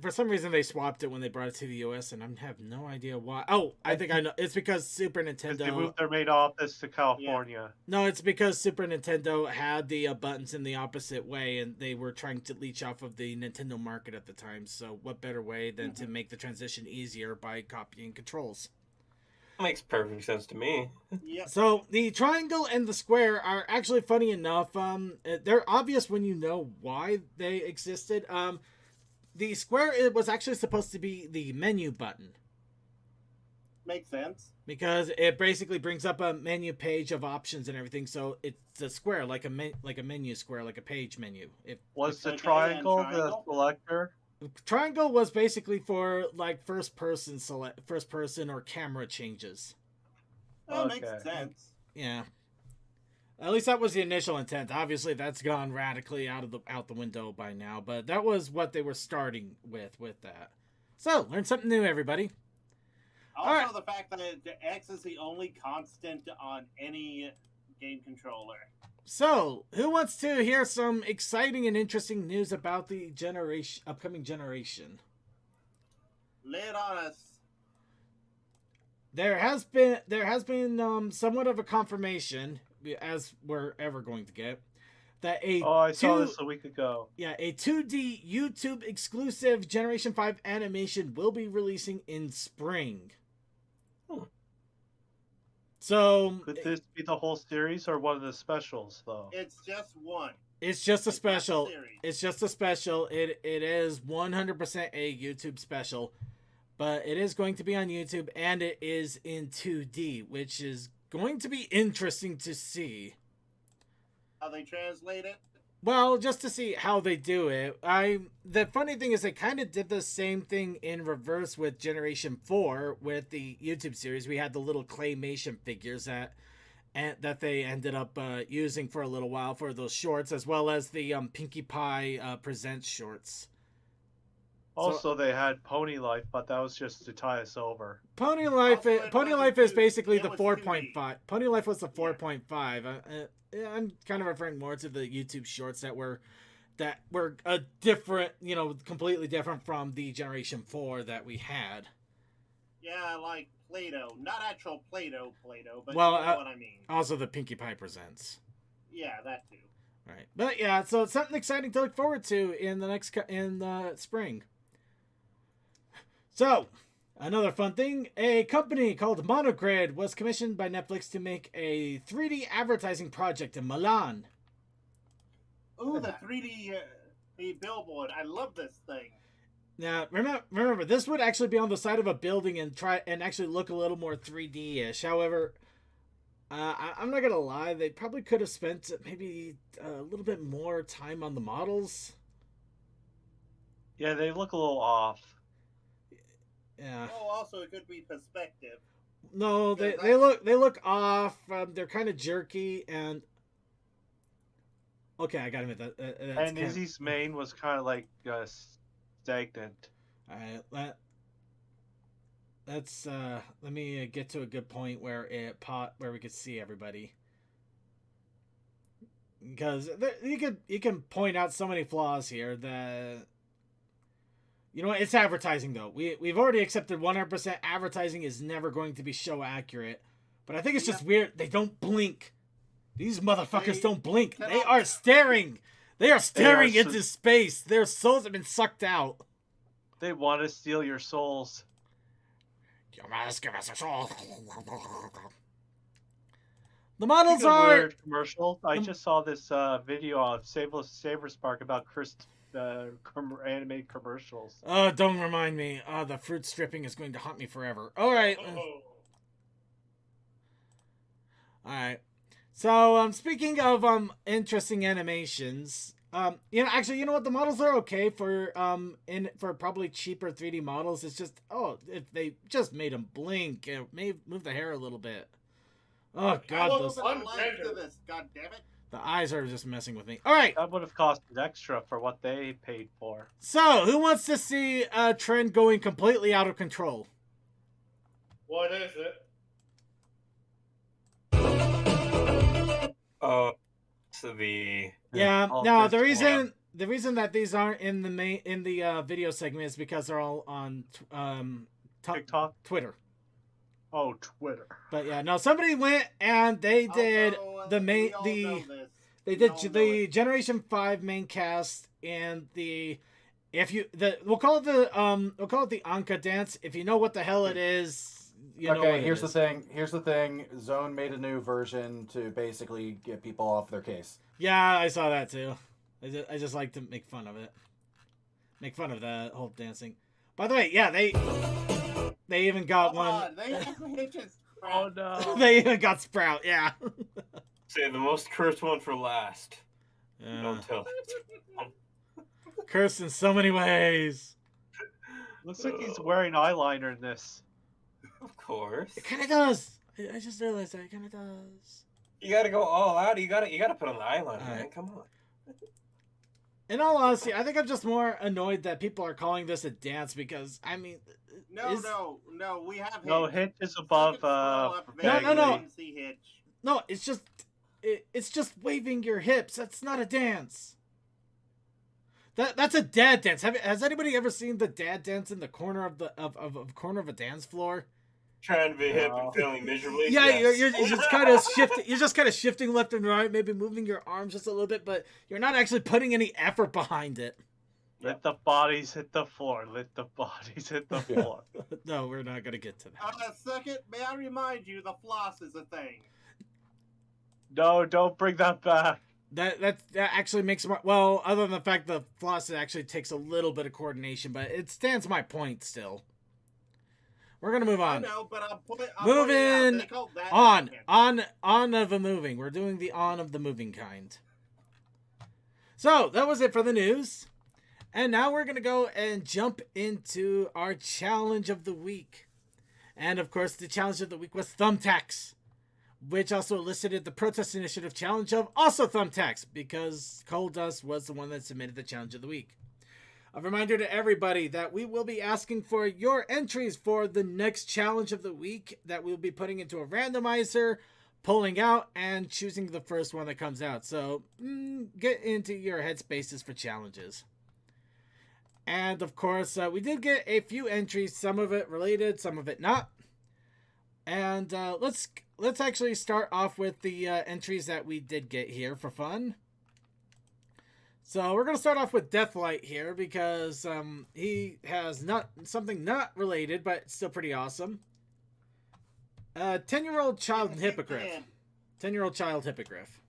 for some reason they swapped it when they brought it to the US, and I have no idea why. Oh, I think I know. It's because Super Nintendo. They moved their main office to California. Yeah. No, it's because Super Nintendo had the buttons in the opposite way, and they were trying to leech off of the Nintendo market at the time. So, what better way than to make the transition easier by copying controls? Makes perfect sense to me. Yep. So the triangle and the square are actually funny enough. They're obvious when you know why they existed. The square, it was actually supposed to be the menu button. Makes sense. Because it basically brings up a menu page of options and everything. So it's a square, like a menu square, like a page menu. Was the triangle the selector? Triangle was basically for like first person or camera changes. That makes sense. Yeah. At least that was the initial intent. Obviously, that's gone radically out the window by now, but that was what they were starting with that. So, learn something new, everybody. Also, the fact that the X is the only constant on any game controller. So, who wants to hear some exciting and interesting news about the upcoming generation? Lay it on us. There has been somewhat of a confirmation, as we're ever going to get, that I saw this a week ago. Yeah, a 2D YouTube exclusive Generation 5 animation will be releasing in spring. So could this be the whole series or one of the specials though? It's just one. It's just a special. It's just a special. It is 100% a YouTube special, but it is going to be on YouTube and it is in 2D, which is going to be interesting to see. How they translate it? Well, just to see how they do it. The funny thing is they kind of did the same thing in reverse with Generation 4 with the YouTube series. We had the little claymation figures that they ended up using for a little while for those shorts, as well as the Pinkie Pie Presents shorts. Also, they had Pony Life, but that was just to tie us over. Pony Life is basically the 4.5. Pony Life was the 4.5. I'm kind of referring more to the YouTube shorts that were a different, completely different from the Generation 4 that we had. Yeah, like Play-Doh. Not actual Play-Doh, but well, you know what I mean. Also the Pinkie Pie Presents. Yeah, that too. Right. But yeah, so it's something exciting to look forward to in the spring. So, another fun thing, a company called Monogrid was commissioned by Netflix to make a 3D advertising project in Milan. Ooh, the 3D billboard. I love this thing. Now, remember, this would actually be on the side of a building and actually look a little more 3D-ish. However, I'm not going to lie, they probably could have spent maybe a little bit more time on the models. Yeah, they look a little off. Yeah. Oh, also it could be perspective. No, they look off. They're kind of jerky and. Okay, I got to admit that. And Izzy's mane was kind of like stagnant. All right, let's let me get to a good point where where we could see everybody. Because you can point out so many flaws here that, you know what, it's advertising though. We've already accepted 100% advertising is never going to be show accurate. But I think it's just weird. They don't blink. These motherfuckers don't blink. They are staring. They are staring into space. Their souls have been sucked out. They want to steal your souls. You must give us a soul. The models are weird commercial. I just saw this video on Saber Spark about Chris animated commercials. Oh, don't remind me. The fruit stripping is going to haunt me forever. All right. All right. So, speaking of interesting animations, you know, actually, you know what? The models are okay for for probably cheaper 3D models. It's just, if they just made them blink, it may move the hair a little bit. Oh God, those this, God damn it. The eyes are just messing with me. All right. That would have cost extra for what they paid for. So, who wants to see a trend going completely out of control? What is it? So the the reason that these aren't in the video segment is because they're all on TikTok, Twitter. Oh, Twitter. But yeah, no, somebody went and they did the Generation 5 main cast and we'll call it the Anka dance. If you know what the hell it is, you know what here's the thing. Here's the thing. Zone made a new version to basically get people off their case. Yeah, I saw that too. I just like to make fun of it. Make fun of the whole dancing. By the way, yeah, they even got one. Oh no. They even got Sprout, yeah. Say the most cursed one for last. Yeah. Don't tell. Cursed in so many ways. Looks like he's wearing eyeliner in this. Of course. It kind of does. I just realized that it kind of does. You gotta go all out. You gotta put on the eyeliner, man. Come on. In all honesty, I think I'm just more annoyed that people are calling this a dance because, I mean... No, we have Hitch. No, Hitch is above, No, it's just waving your hips. That's not a dance. That's a dad dance. Has anybody ever seen the dad dance in the corner of corner of a dance floor? Trying to be hip and failing miserably. Yeah, yes. you're just kind of shifting. You're just kind of shifting left and right, maybe moving your arms just a little bit, but you're not actually putting any effort behind it. Let the bodies hit the floor. Let the bodies hit the floor. No, we're not gonna get to that. Second, may I remind you, the floss is a thing. No, don't bring that back. That actually makes well, other than the fact the floss actually takes a little bit of coordination, but it stands my point still. We're gonna move on. I know, but moving on of the moving. We're doing the on of the moving kind. So that was it for the news, and now we're gonna go and jump into our challenge of the week, and of course the challenge of the week was thumbtacks, which also elicited the protest initiative challenge of also thumbtacks because Coal Dust was the one that submitted the challenge of the week. A reminder to everybody that we will be asking for your entries for the next challenge of the week that we'll be putting into a randomizer, pulling out, and choosing the first one that comes out. So get into your headspaces for challenges. And of course, we did get a few entries, some of it related, some of it not. And let's actually start off with the entries that we did get here for fun. So we're going to start off with Deathlight here because he has something not related, but still pretty awesome. 10-year-old child hippogriff. 10-year-old child hippogriff.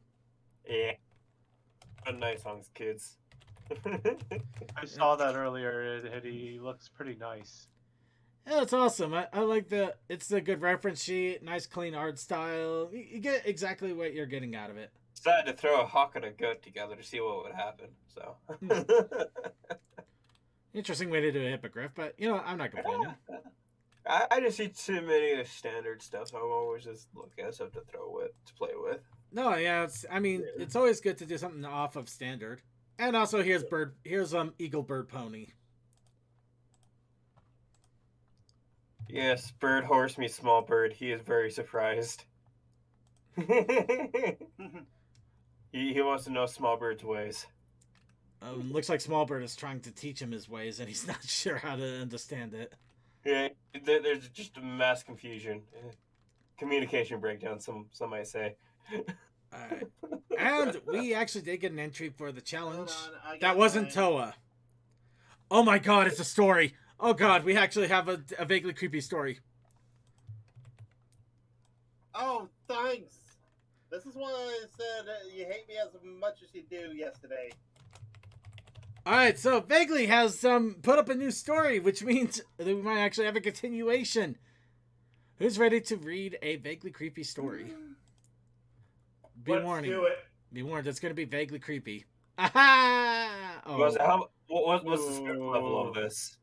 Yeah. Nice songs, kids. I saw that earlier, and he looks pretty nice. Yeah, it's awesome. I like it's a good reference sheet, nice clean art style. You get exactly what you're getting out of it. Decided to throw a hawk and a goat together to see what would happen. So interesting way to do a hippogriff, but you know I'm not complaining. I just see too many standard stuff. So I'm always just looking at stuff to play with. No, yeah, it's always good to do something off of standard. And also here's Eagle Bird Pony. Yes, bird horse meets small bird. He is very surprised. he wants to know small bird's ways. Looks like small bird is trying to teach him his ways, and he's not sure how to understand it. Yeah, there's just a mass confusion, communication breakdown. Some might say. Alright. And we actually did get an entry for the challenge. Hold on, That wasn't Toa. Oh my god, it's a story. Oh god, we actually have a vaguely creepy story. Oh, thanks. This is why I said you hate me as much as you do yesterday. Alright, so Vaguely has put up a new story, which means that we might actually have a continuation. Who's ready to read a vaguely creepy story? Be Let's warning. do it. Be warned, it's going to be vaguely creepy. Aha! Oh, What's the script level of this?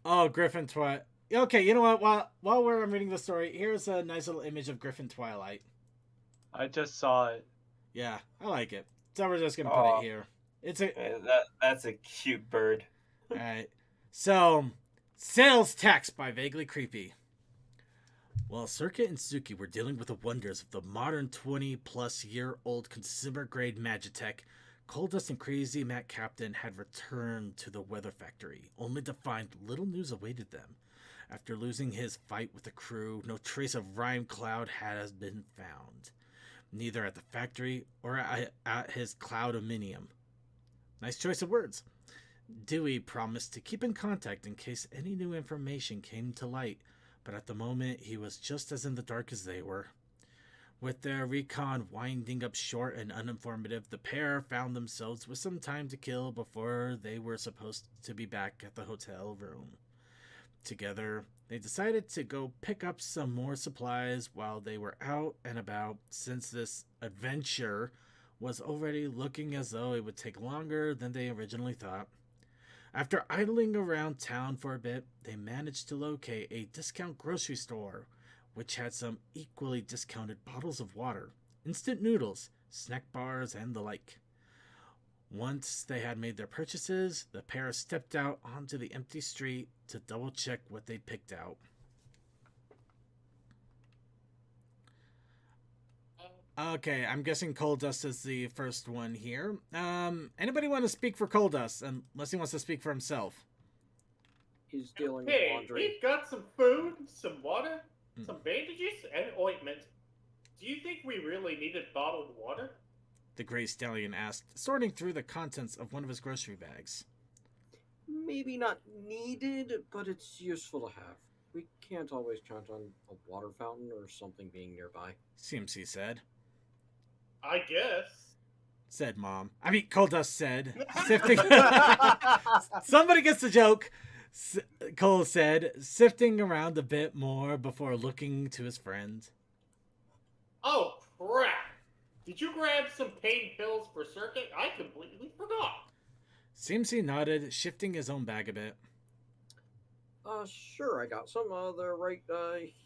oh Griffin Twilight. Okay, you know what? While we're reading the story, here's a nice little image of Griffin Twilight. I just saw it. Yeah, I like it. So we're just gonna put it here. It's a that's a cute bird. all right. So, sales tax by Vaguely Creepy. While Circuit and Suki were dealing with the wonders of the modern 20-plus-year-old consumer-grade Magitech, Coldust and Crazy Matt Captain had returned to the weather factory, only to find little news awaited them. After losing his fight with the crew, no trace of Rhyme Cloud has been found, neither at the factory or at his Cloudominium. Nice choice of words. Dewey promised to keep in contact in case any new information came to light, but at the moment he was just as in the dark as they were. With their recon winding up short and uninformative, the pair found themselves with some time to kill before they were supposed to be back at the hotel room. Together, they decided to go pick up some more supplies while they were out and about, since this adventure was already looking as though it would take longer than they originally thought. After idling around town for a bit, they managed to locate a discount grocery store, which had some equally discounted bottles of water, instant noodles, snack bars, and the like. Once they had made their purchases, the pair stepped out onto the empty street to double-check what they picked out. Okay, I'm guessing Coldust is the first one here. Anybody want to speak for Coldust, unless he wants to speak for himself? He's dealing Hey, with laundry. we've got some food, some water, some bandages, and ointment. Do you think we really needed bottled water? The Gray Stallion asked, sorting through the contents of one of his grocery bags. Maybe not needed, but it's useful to have. We can't always count on a water fountain or something being nearby. CMC said. I guess. Said Mom. I mean, Coldust said. Sifting. Somebody gets the joke. Cole said, sifting around a bit more before looking to his friend. Oh, crap. Did you grab some pain pills for Circuit? I completely forgot. CMC nodded, shifting his own bag a bit. Sure, I got some. They're right,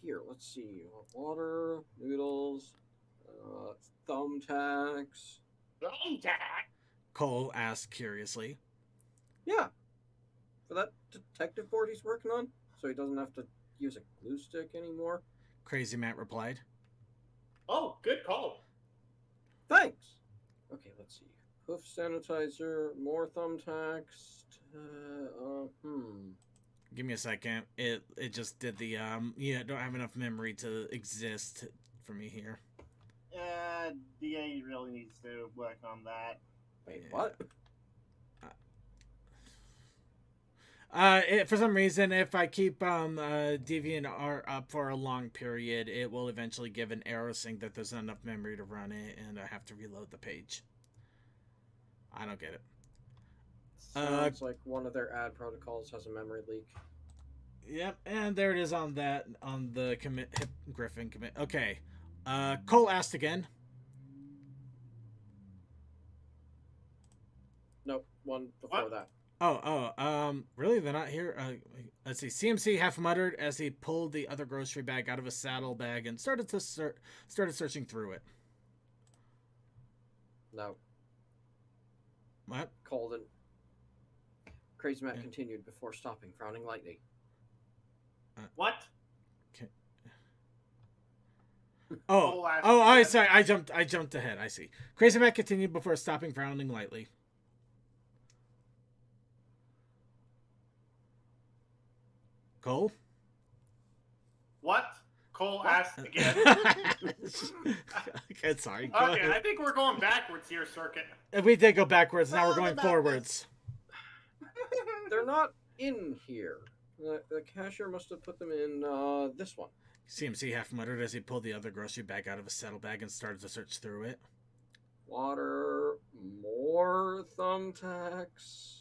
here. Let's see. Water, noodles, thumbtacks. Thumbtack? Cole asked curiously. Yeah. For that detective board he's working on, so he doesn't have to use a glue stick anymore. Crazy Matt replied. Oh, good call. Thanks. Okay, let's see. Hoof sanitizer, more thumbtacks. Give me a second. It just did the don't have enough memory to exist for me here. DA really needs to work on that. Wait, what? For some reason, if I keep DeviantArt up for a long period, it will eventually give an error saying that there's not enough memory to run it, and I have to reload the page. I don't get it. Sounds like one of their ad protocols has a memory leak. Yep, and there it is on the Griffin commit. Okay. Cole asked again. Nope, one before that. Really? They're not here? Let's see. CMC half muttered as he pulled the other grocery bag out of his saddlebag and started searching through it. No. What? Crazy Matt continued before stopping, frowning lightly. What? Okay. Cole asked I again. sorry. I jumped ahead. I see. Crazy Matt continued before stopping, frowning lightly. Cole? What? Cole asked again. Okay, sorry. Go Okay, ahead. I think we're going backwards here, Circuit. We did go backwards. Now we're going Backwards. forwards. They're not in here. The cashier must have put them in this one. CMC half muttered as he pulled the other grocery bag out of his saddlebag and started to search through it. Water, more thumbtacks.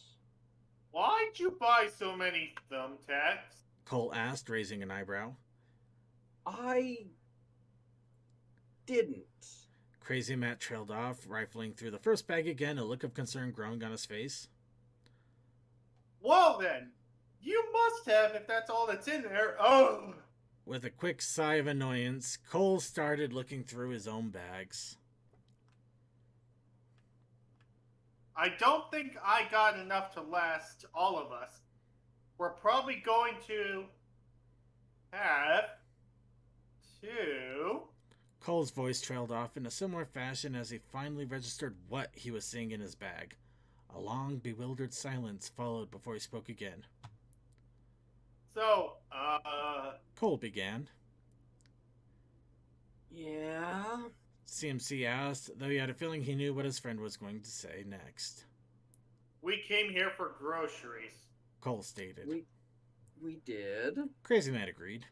Why'd you buy so many thumbtacks? Cole asked, raising an eyebrow. I didn't. Crazy Matt trailed off, rifling through the first bag again, a look of concern growing on his face. Well then, you must have if that's all that's in there. Oh! With a quick sigh of annoyance, Cole started looking through his own bags. I don't think I got enough to last all of us. We're probably going to have to... Cole's voice trailed off in a similar fashion as he finally registered what he was seeing in his bag. A long, bewildered silence followed before he spoke again. So, Cole began. Yeah? CMC asked, though he had a feeling he knew what his friend was going to say next. we came here for groceries. Cole stated. We did. Crazy Matt agreed.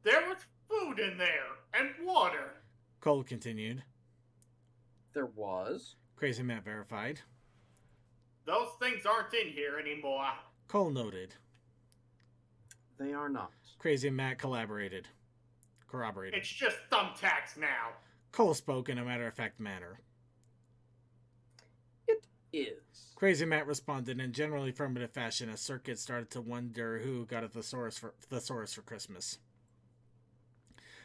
There was food in there, and water. Cole continued. There was. Crazy Matt verified. Those things aren't in here anymore. Cole noted. They are not. Crazy Matt corroborated. It's just thumbtacks now. Cole spoke in a matter-of-fact manner. It is. Crazy Matt responded in generally affirmative fashion as Circuit started to wonder who got a thesaurus for Christmas.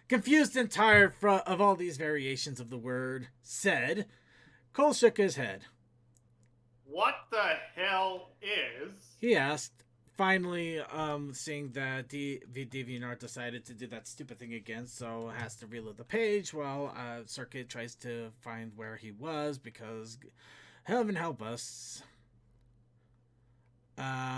Confused and tired of all these variations of the word said, Cole shook his head. What the hell is... He asked, finally seeing that DeviantArt decided to do that stupid thing again, so has to reload the page while Circuit tries to find where he was because heaven help us.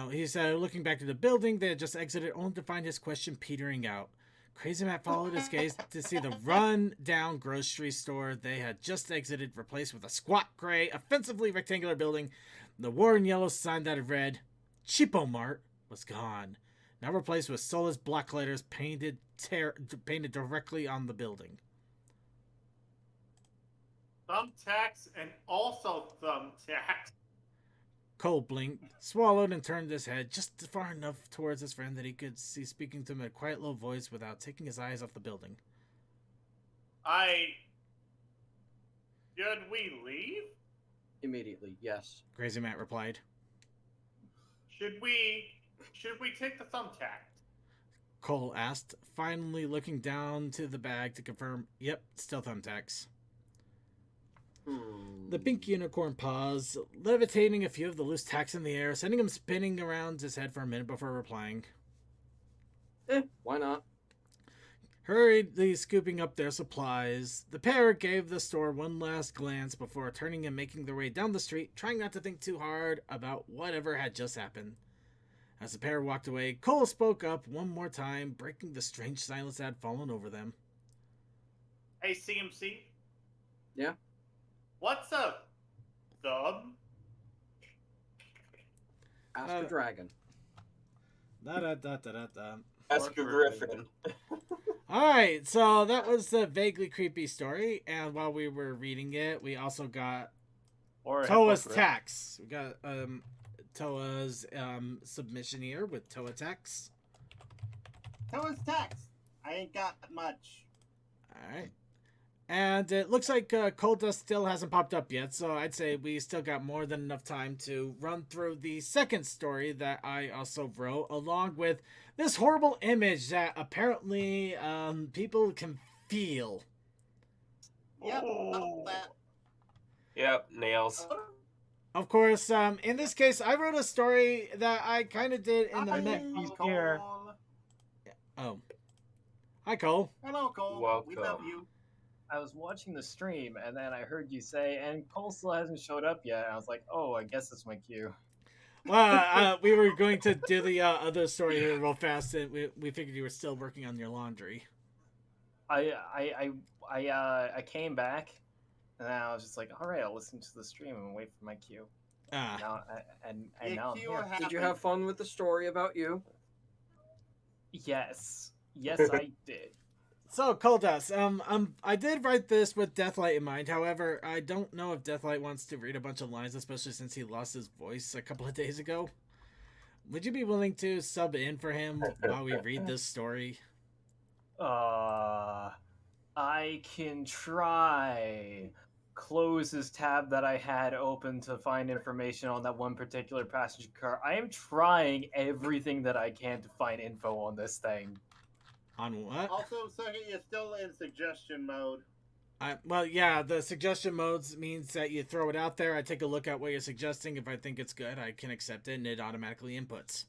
He said, looking back to the building, they had just exited only to find his question petering out. Crazy Matt followed his gaze to see the run-down grocery store they had just exited replaced with a squat, gray, offensively rectangular building. The worn yellow sign that had read, Cheapo Mart, was gone. Now replaced with soulless black letters painted directly on the building. Thumbtacks and also thumbtacks. Cole blinked, swallowed, and turned his head just far enough towards his friend that he could see speaking to him in a quiet, low voice without taking his eyes off the building. Should we leave? Immediately, yes. Crazy Matt replied. Should we take the thumbtack? Cole asked, finally looking down to the bag to confirm, yep, still thumbtacks. The pink unicorn paused, levitating a few of the loose tacks in the air, sending him spinning around his head for a minute before replying. Why not? Hurriedly scooping up their supplies, the pair gave the store one last glance before turning and making their way down the street, trying not to think too hard about whatever had just happened. As the pair walked away, Cole spoke up one more time, breaking the strange silence that had fallen over them. Hey, CMC? Yeah? What's a thumb? Ask a dragon. Ask a griffin. Alright, so that was the vaguely creepy story, and while we were reading it, we also got Toa's Tax. We got Toa's submission here with Toa Tax. Toa's Tax. I ain't got much. Alright. And it looks like Coal Dust still hasn't popped up yet, so I'd say we still got more than enough time to run through the second story that I also wrote, along with this horrible image that apparently people can feel. Yep. Yep, nails. Of course, in this case, I wrote a story that I kind of did in the mix. He's here. Oh. Hi, Cole. Hello, Cole. We love Welcome. you. I was watching the stream and then I heard you say, and Cole still hasn't showed up yet. And I was like, oh, I guess it's my cue. Well, we were going to do the other story here real fast, and we figured you were still working on your laundry. I came back and then I was just like, all right, I'll listen to the stream and wait for my cue. Now, and now I'm here. Did you have fun with the story about you? Yes, I did. So, Coldust, I did write this with Deathlight in mind. However, I don't know if Deathlight wants to read a bunch of lines, especially since he lost his voice a couple of days ago. Would you be willing to sub in for him while we read this story? I can try. Close this tab that I had open to find information on that one particular passenger car. I am trying everything that I can to find info on this thing. On what? Also, Circuit, you're still in suggestion mode. Well, yeah, the suggestion modes means that you throw it out there. I take a look at what you're suggesting. If I think it's good, I can accept it, and it automatically inputs.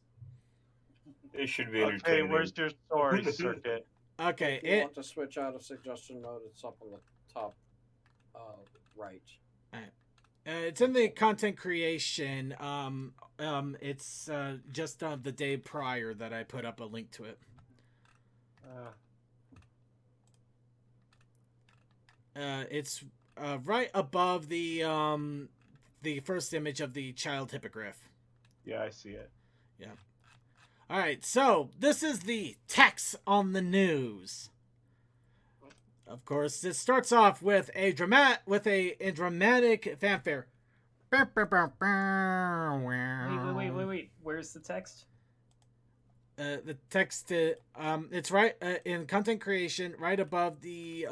It should be Okay, entertaining. where's your story, Circuit? Okay, If you want to switch out of suggestion mode, it's up on the top right. It's in the content creation. It's just the day prior that I put up a link to it. It's right above the first image of the child hippogriff. Yeah, I see it. Yeah. All right. So this is the text on the news. Of course, this starts off with a dramatic fanfare. Wait. Where's the text? The text, it's right in content creation, right above the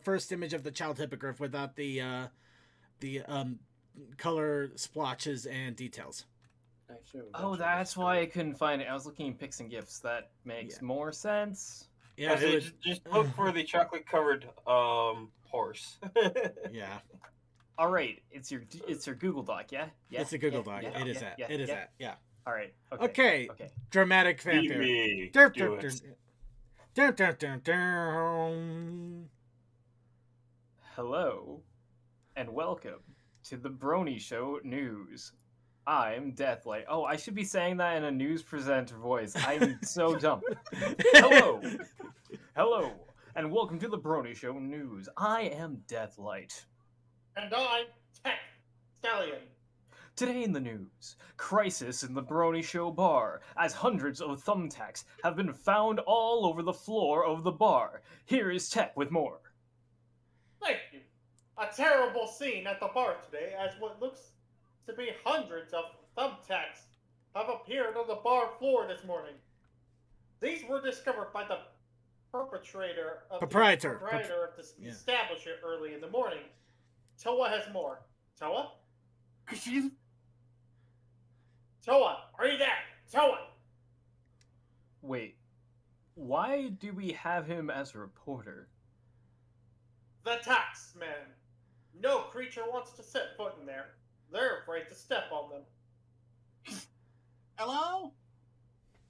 first image of the child hippogriff without the color splotches and details. Oh, that's why I couldn't find it. I was looking in pics and gifs. That makes more sense. Yeah, just look for the chocolate-covered horse. Yeah. All right, it's your Google Doc, yeah? Yeah. It's a Google Doc. It is that. It is that. Yeah. All right. Okay. Dramatic fanfare. Hello, and welcome to the Brony Show News. I'm Deathlight. Oh, I should be saying that in a news presenter voice. I'm so dumb. Hello, and welcome to the Brony Show News. I am Deathlight. And I'm Tech Stallion. Today in the news, crisis in the Brony Show bar, as hundreds of thumbtacks have been found all over the floor of the bar. Here is Tech with more. Thank you. A terrible scene at the bar today, as what looks to be hundreds of thumbtacks have appeared on the bar floor this morning. These were discovered by the proprietor of this establishment early in the morning. Toa has more. Toa? Toa, are you there? Toa! Wait, why do we have him as a reporter? The taxman. No creature wants to set foot in there. They're afraid to step on them. Hello?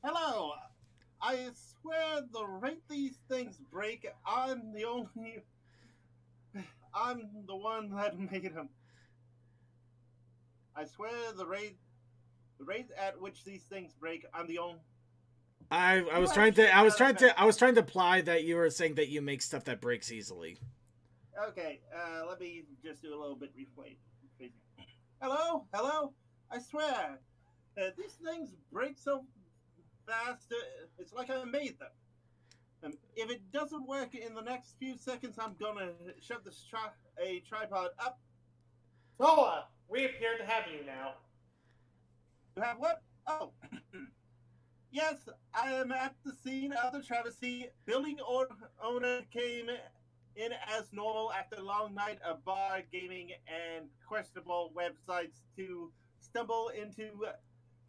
Hello. I swear the rate these things break, I'm the one that made them. I swear the rate at which these things break, I'm the only. I was trying to imply that you were saying that you make stuff that breaks easily. Okay, let me just do a little bit replay. Hello? I swear, these things break so fast, it's like I made them. If it doesn't work in the next few seconds, I'm gonna shove this tripod up. Toa, we appear to have you now. You have what? Oh. Yes, I am at the scene of the travesty. Building owner came in as normal after a long night of bar gaming and questionable websites to stumble into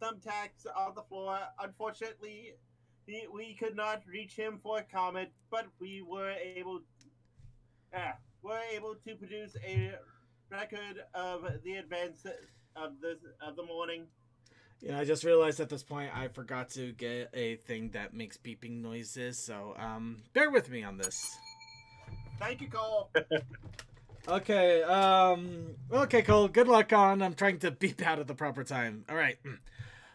thumbtacks on the floor. Unfortunately, we could not reach him for a comment, but we were able to produce a record of the events of the morning? Yeah, I just realized at this point I forgot to get a thing that makes beeping noises, so bear with me on this. Thank you, Cole. Okay, okay, Cole, good luck on. I'm trying to beep out at the proper time. All right.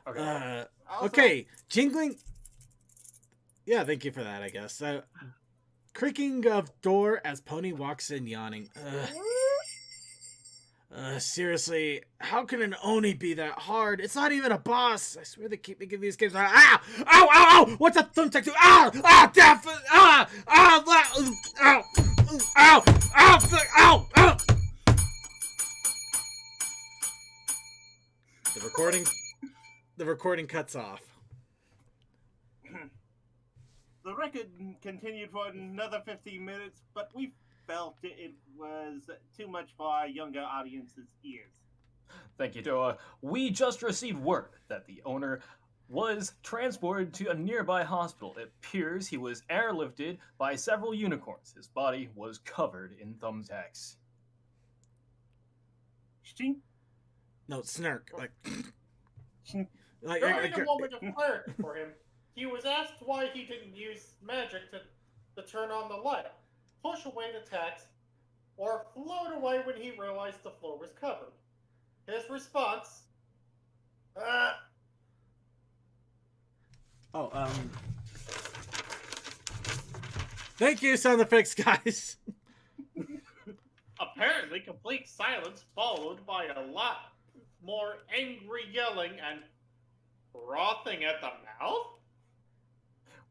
Okay. Okay, jingling. Yeah, thank you for that, I guess. Creaking of door as Pony walks in yawning. Seriously, how can an Oni be that hard? It's not even a boss. I swear they keep making these games. Ah! Ow! Ow! Ow! What's that thumbtack do? Ah! Ah! Death! Ah! Ah! Ow! Ow! Ow! Ow! Ow! The recording cuts off. The record continued for another 15 minutes, but we felt it was too much for our younger audience's ears. Thank you, Doa. We just received word that the owner was transported to a nearby hospital. It appears he was airlifted by several unicorns. His body was covered in thumbtacks. Shink. No, snark. Like During a moment of clarity for him, he was asked why he didn't use magic to turn on the light, push away the tax, or float away when he realized the floor was covered. His response, Thank you, sound effects guys. apparently complete silence followed by a lot more angry yelling and frothing at the mouth?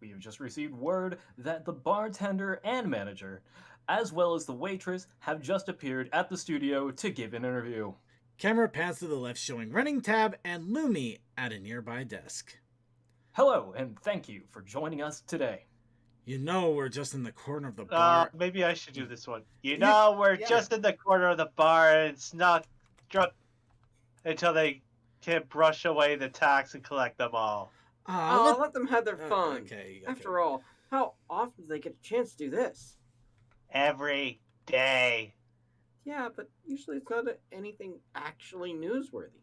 We have just received word that the bartender and manager, as well as the waitress, have just appeared at the studio to give an interview. Camera pans to the left showing Running Tab and Looney at a nearby desk. Hello, and thank you for joining us today. You know we're just in the corner of the bar. Maybe I should do this one. You know we're just in the corner of the bar and it's not drunk until they can't brush away the tax and collect them all. Let them have their fun. Okay. After all, how often do they get a chance to do this? Every day. Yeah, but usually it's not anything actually newsworthy.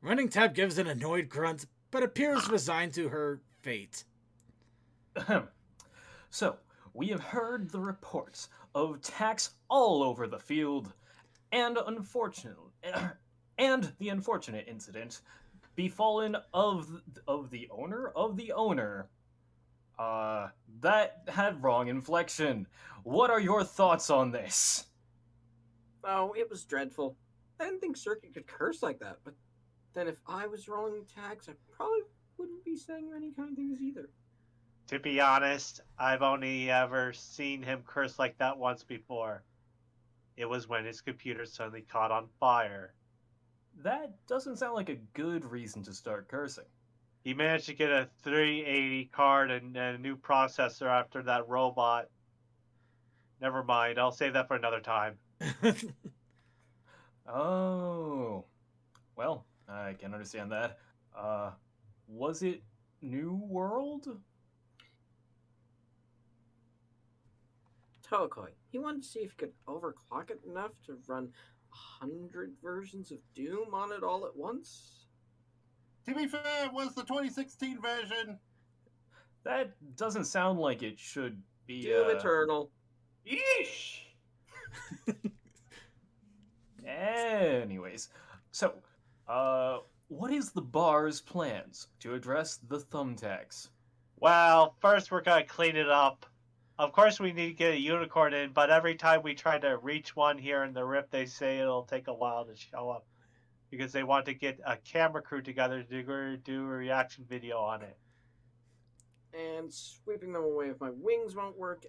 Running Tab gives an annoyed grunt, but appears resigned to her fate. So, we have heard the reports of tax all over the field, and the unfortunate incident befallen of the owner. That had wrong inflection. What are your thoughts on this? Oh, it was dreadful. I didn't think Circuit could curse like that, but then if I was rolling tax, I probably wouldn't be saying any kind things either. To be honest, I've only ever seen him curse like that once before. It was when his computer suddenly caught on fire. That doesn't sound like a good reason to start cursing. He managed to get a 380 card and a new processor after that robot. Never mind, I'll save that for another time. Oh. Well, I can understand that. Was it New World? Tokoi. He wanted to see if he could overclock it enough to run 100 versions of Doom on it all at once. To be fair, it was the 2016 version. That doesn't sound like it should be. Doom Eternal. Yeesh! Anyways, so, what is the bar's plans to address the thumbtacks? Well, first we're gonna clean it up. Of course we need to get a unicorn in, but every time we try to reach one here in the rift, they say it'll take a while to show up. Because they want to get a camera crew together to do a reaction video on it. And sweeping them away if my wings won't work.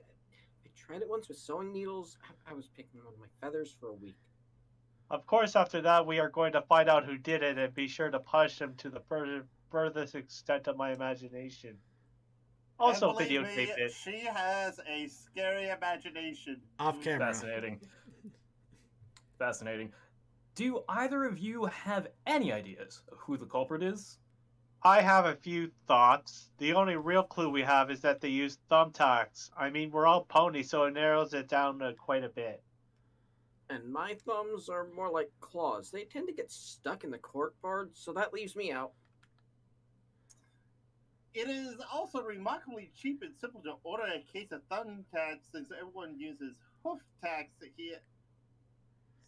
I tried it once with sewing needles. I was picking on my feathers for a week. Of course, after that, we are going to find out who did it and be sure to punish them to the furthest extent of my imagination. Also videotape it. She has a scary imagination. Off camera. Fascinating. Do either of you have any ideas of who the culprit is? I have a few thoughts. The only real clue we have is that they use thumbtacks. I mean, we're all ponies, so it narrows it down quite a bit. and my thumbs are more like claws. They tend to get stuck in the corkboard, so that leaves me out. It is also remarkably cheap and simple to order a case of thumbtacks since everyone uses hoof tacks here.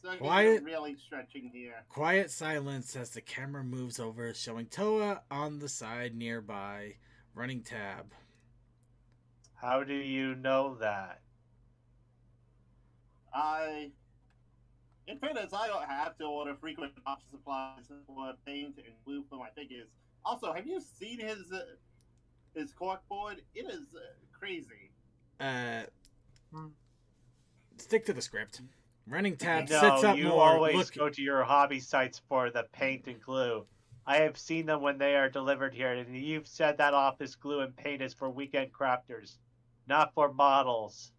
So you're really stretching here. Quiet silence as the camera moves over, showing Toa on the side nearby, running tab. How do you know that? In fairness, I don't have to order frequent office supplies for paint and glue for my figures. Also, have you seen his corkboard? It is crazy. Stick to the script. Running tab No, sits up you more. always go to your hobby sites for the paint and glue. I have seen them when they are delivered here, and you've said that office glue and paint is for weekend crafters, not for models.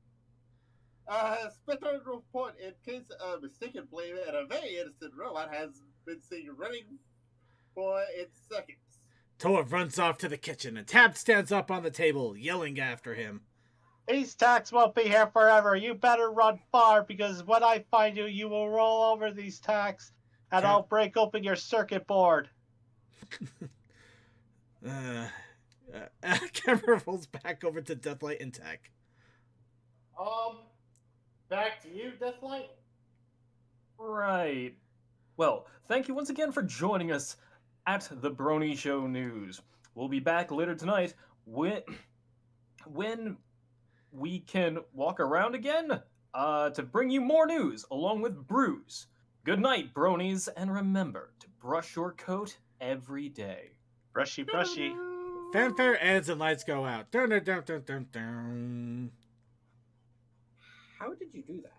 Special report in case of mistaken blame and a very innocent robot has been seen running for its seconds. Toa runs off to the kitchen, and Tab stands up on the table, yelling after him. These tacks won't be here forever. You better run far, because when I find you, you will roll over these tacks, and I'll break open your circuit board. Camera rolls back over to Deathlight and Tech. Back to you, Deathlight. Right. Well, thank you once again for joining us at the Brony Show News. We'll be back later tonight when we can walk around again to bring you more news along with Bruce. Good night, Bronies, and remember to brush your coat every day. Brushy, brushy. Fanfare ends and lights go out. Dun, dun, dun, dun, dun, dun. How did you do that?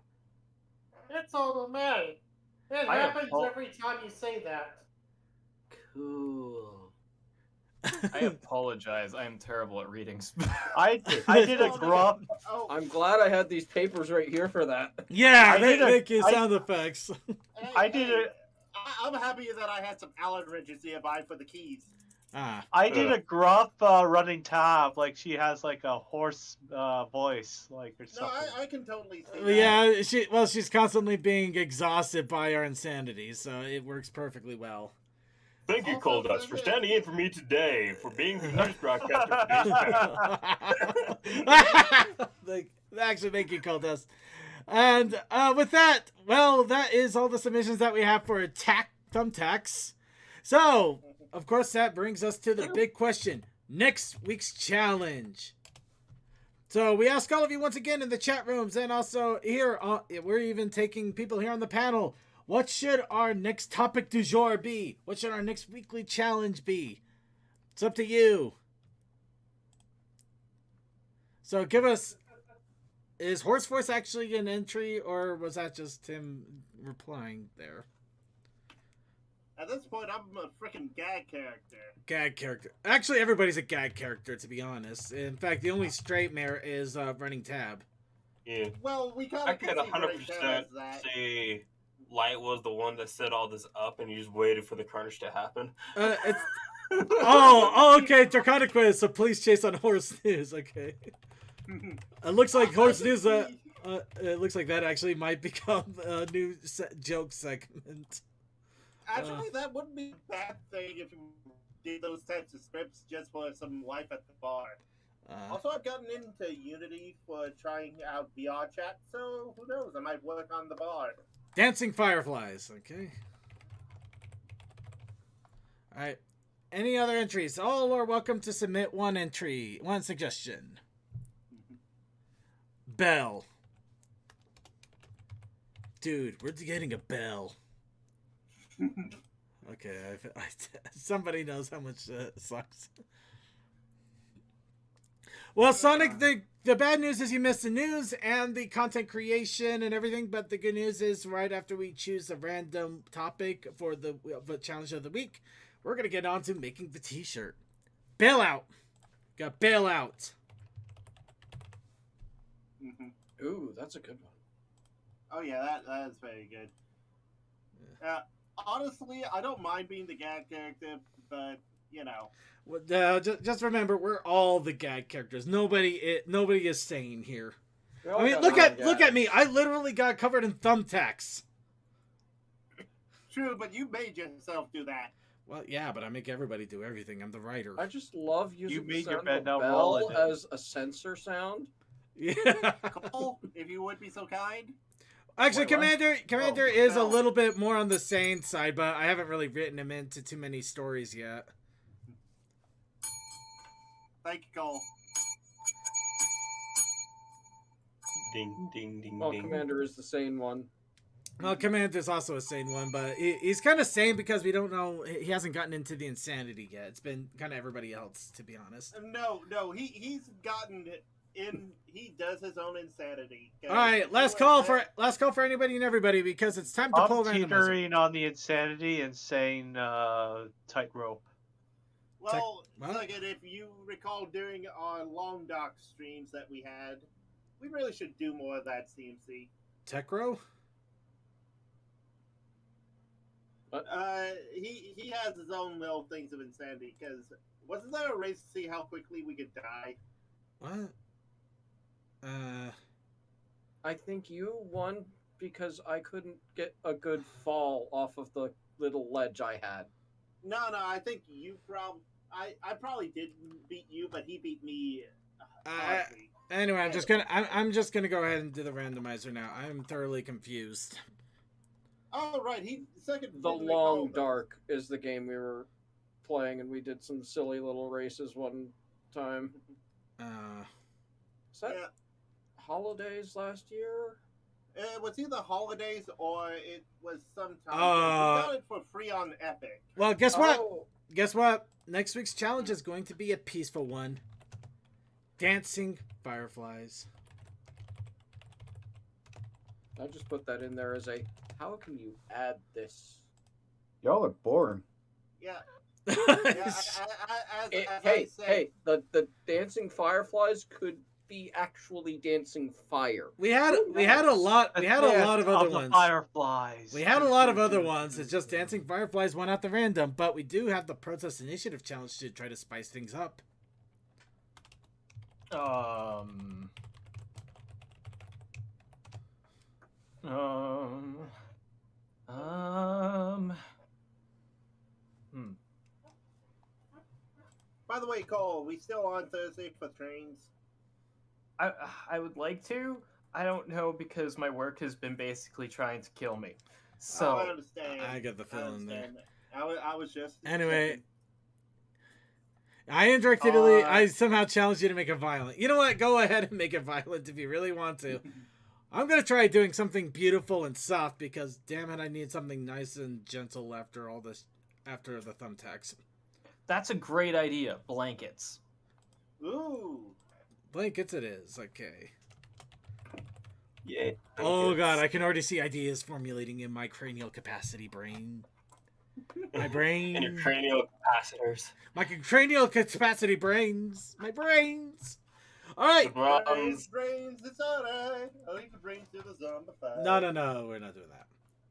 It's automatic. It happens every time you say that. Cool. I apologize. I am terrible at readings. I did a gruff. I'm glad I had these papers right here for that. Yeah, they make you sound effects. I'm happy that I had some Allen wrenches nearby for the keys. I did a gruff running tab, like she has like a hoarse voice, like or something. No, I can totally see that. Yeah, she's constantly being exhausted by our insanity, so it works perfectly well. Thank you, Coldust, for standing in for me today, for being the news broadcaster for this Actually, thank you, Coldust. And with that, well, that is all the submissions that we have for Thumbtacks. So, of course, that brings us to the big question. Next week's challenge. So, we ask all of you once again in the chat rooms and also here, we're even taking people here on the panel. What should our next topic du jour be? What should our next weekly challenge be? It's up to you. So give us... Is Horse Force actually an entry, or was that just him replying there? At this point, I'm a freaking gag character. Gag character. Actually, everybody's a gag character, to be honest. In fact, the only straight mare is running tab. Yeah. Well, we I could 100% say Light was the one that set all this up, and you just waited for the carnage to happen. It's... okay, Draconic Quiz, so police chase on Horse News, okay. It looks like Horse News, it looks like that actually might become a new joke segment. Actually, that wouldn't be a bad thing if you did those types of scripts just for some life at the bar. Also, I've gotten into Unity for trying out VR chat, so who knows, I might work on the bar. Dancing Fireflies, okay. Alright. Any other entries? All are welcome to submit one entry, one suggestion. Bell. Dude, we're getting a bell. Okay, somebody knows how much sucks. Well, Sonic, the bad news is you missed the news and the content creation and everything, but the good news is right after we choose a random topic for the challenge of the week, we're going to get on to making the t-shirt. Bailout. Got bailout. Ooh, that's a good one. Oh yeah, that is very good. Honestly, I don't mind being the gag character, but you know. Just remember, we're all the gag characters. Nobody is sane here. I mean, look at me. I literally got covered in thumbtacks. True, but you made yourself do that. Well, yeah, but I make everybody do everything. I'm the writer. I just love using the made your sound bed, of now a roll bell in it. as a sensor sound. Yeah. Cole, if you would be so kind. Actually, Wait, what? Commander Oh, is a bell. little bit more on the sane side, but I haven't really written him into too many stories yet. Thank you, Cole. Ding, ding, ding, Well, ding. Commander is the sane one. Well, Commander's also a sane one, but he's kind of sane because we don't know. He hasn't gotten into the insanity yet. It's been kind of everybody else, to be honest. No, he's gotten in. He does his own insanity. All right, last call for anybody and everybody because it's time to pull I'm randomizer. teetering on the insanity and saying tightrope. Well, What? look at if you recall during our long dock streams that we had, we really should do more of that CMC. Tech row? He has his own little things of insanity. Because wasn't there a race to see how quickly we could die? What? I think you won because I couldn't get a good fall off of the little ledge I had. No, I think you I probably did beat you, but he beat me. Anyway, I'm just gonna go ahead and do the randomizer now. I'm thoroughly confused. Oh right, he second. The Long Dark is the game we were playing, and we did some silly little races one time. Is that holidays last year? It was either holidays or it was sometime. We got it for free on Epic. Well, guess what? Guess what? Next week's challenge is going to be a peaceful one. Dancing fireflies. I just put that in there as a. How can you add this? Y'all are boring. Yeah. Hey, the dancing fireflies could be actually dancing fire. We had a lot of other ones. Fireflies. We had a lot of other ones. It's just dancing fireflies went out the random, but we do have the protest initiative challenge to try to spice things up. By the way, Cole, we still on Thursday for trains? I would like to. I don't know because my work has been basically trying to kill me. So I understand. I get the feeling there. I was just anyway. I somehow challenged you to make it violent. You know what? Go ahead and make it violent if you really want to. I'm gonna try doing something beautiful and soft because damn it, I need something nice and gentle after all this, after the thumbtacks. That's a great idea. Blankets. Ooh. Blankets it is. Okay. Yeah. Oh god, I can already see ideas formulating in my cranial capacity brain. My brain. And your cranial capacitors. My cranial capacity brains. My brains. All right. Brains, it's alright. I'll leave the brains to the zombie. No, we're not doing that.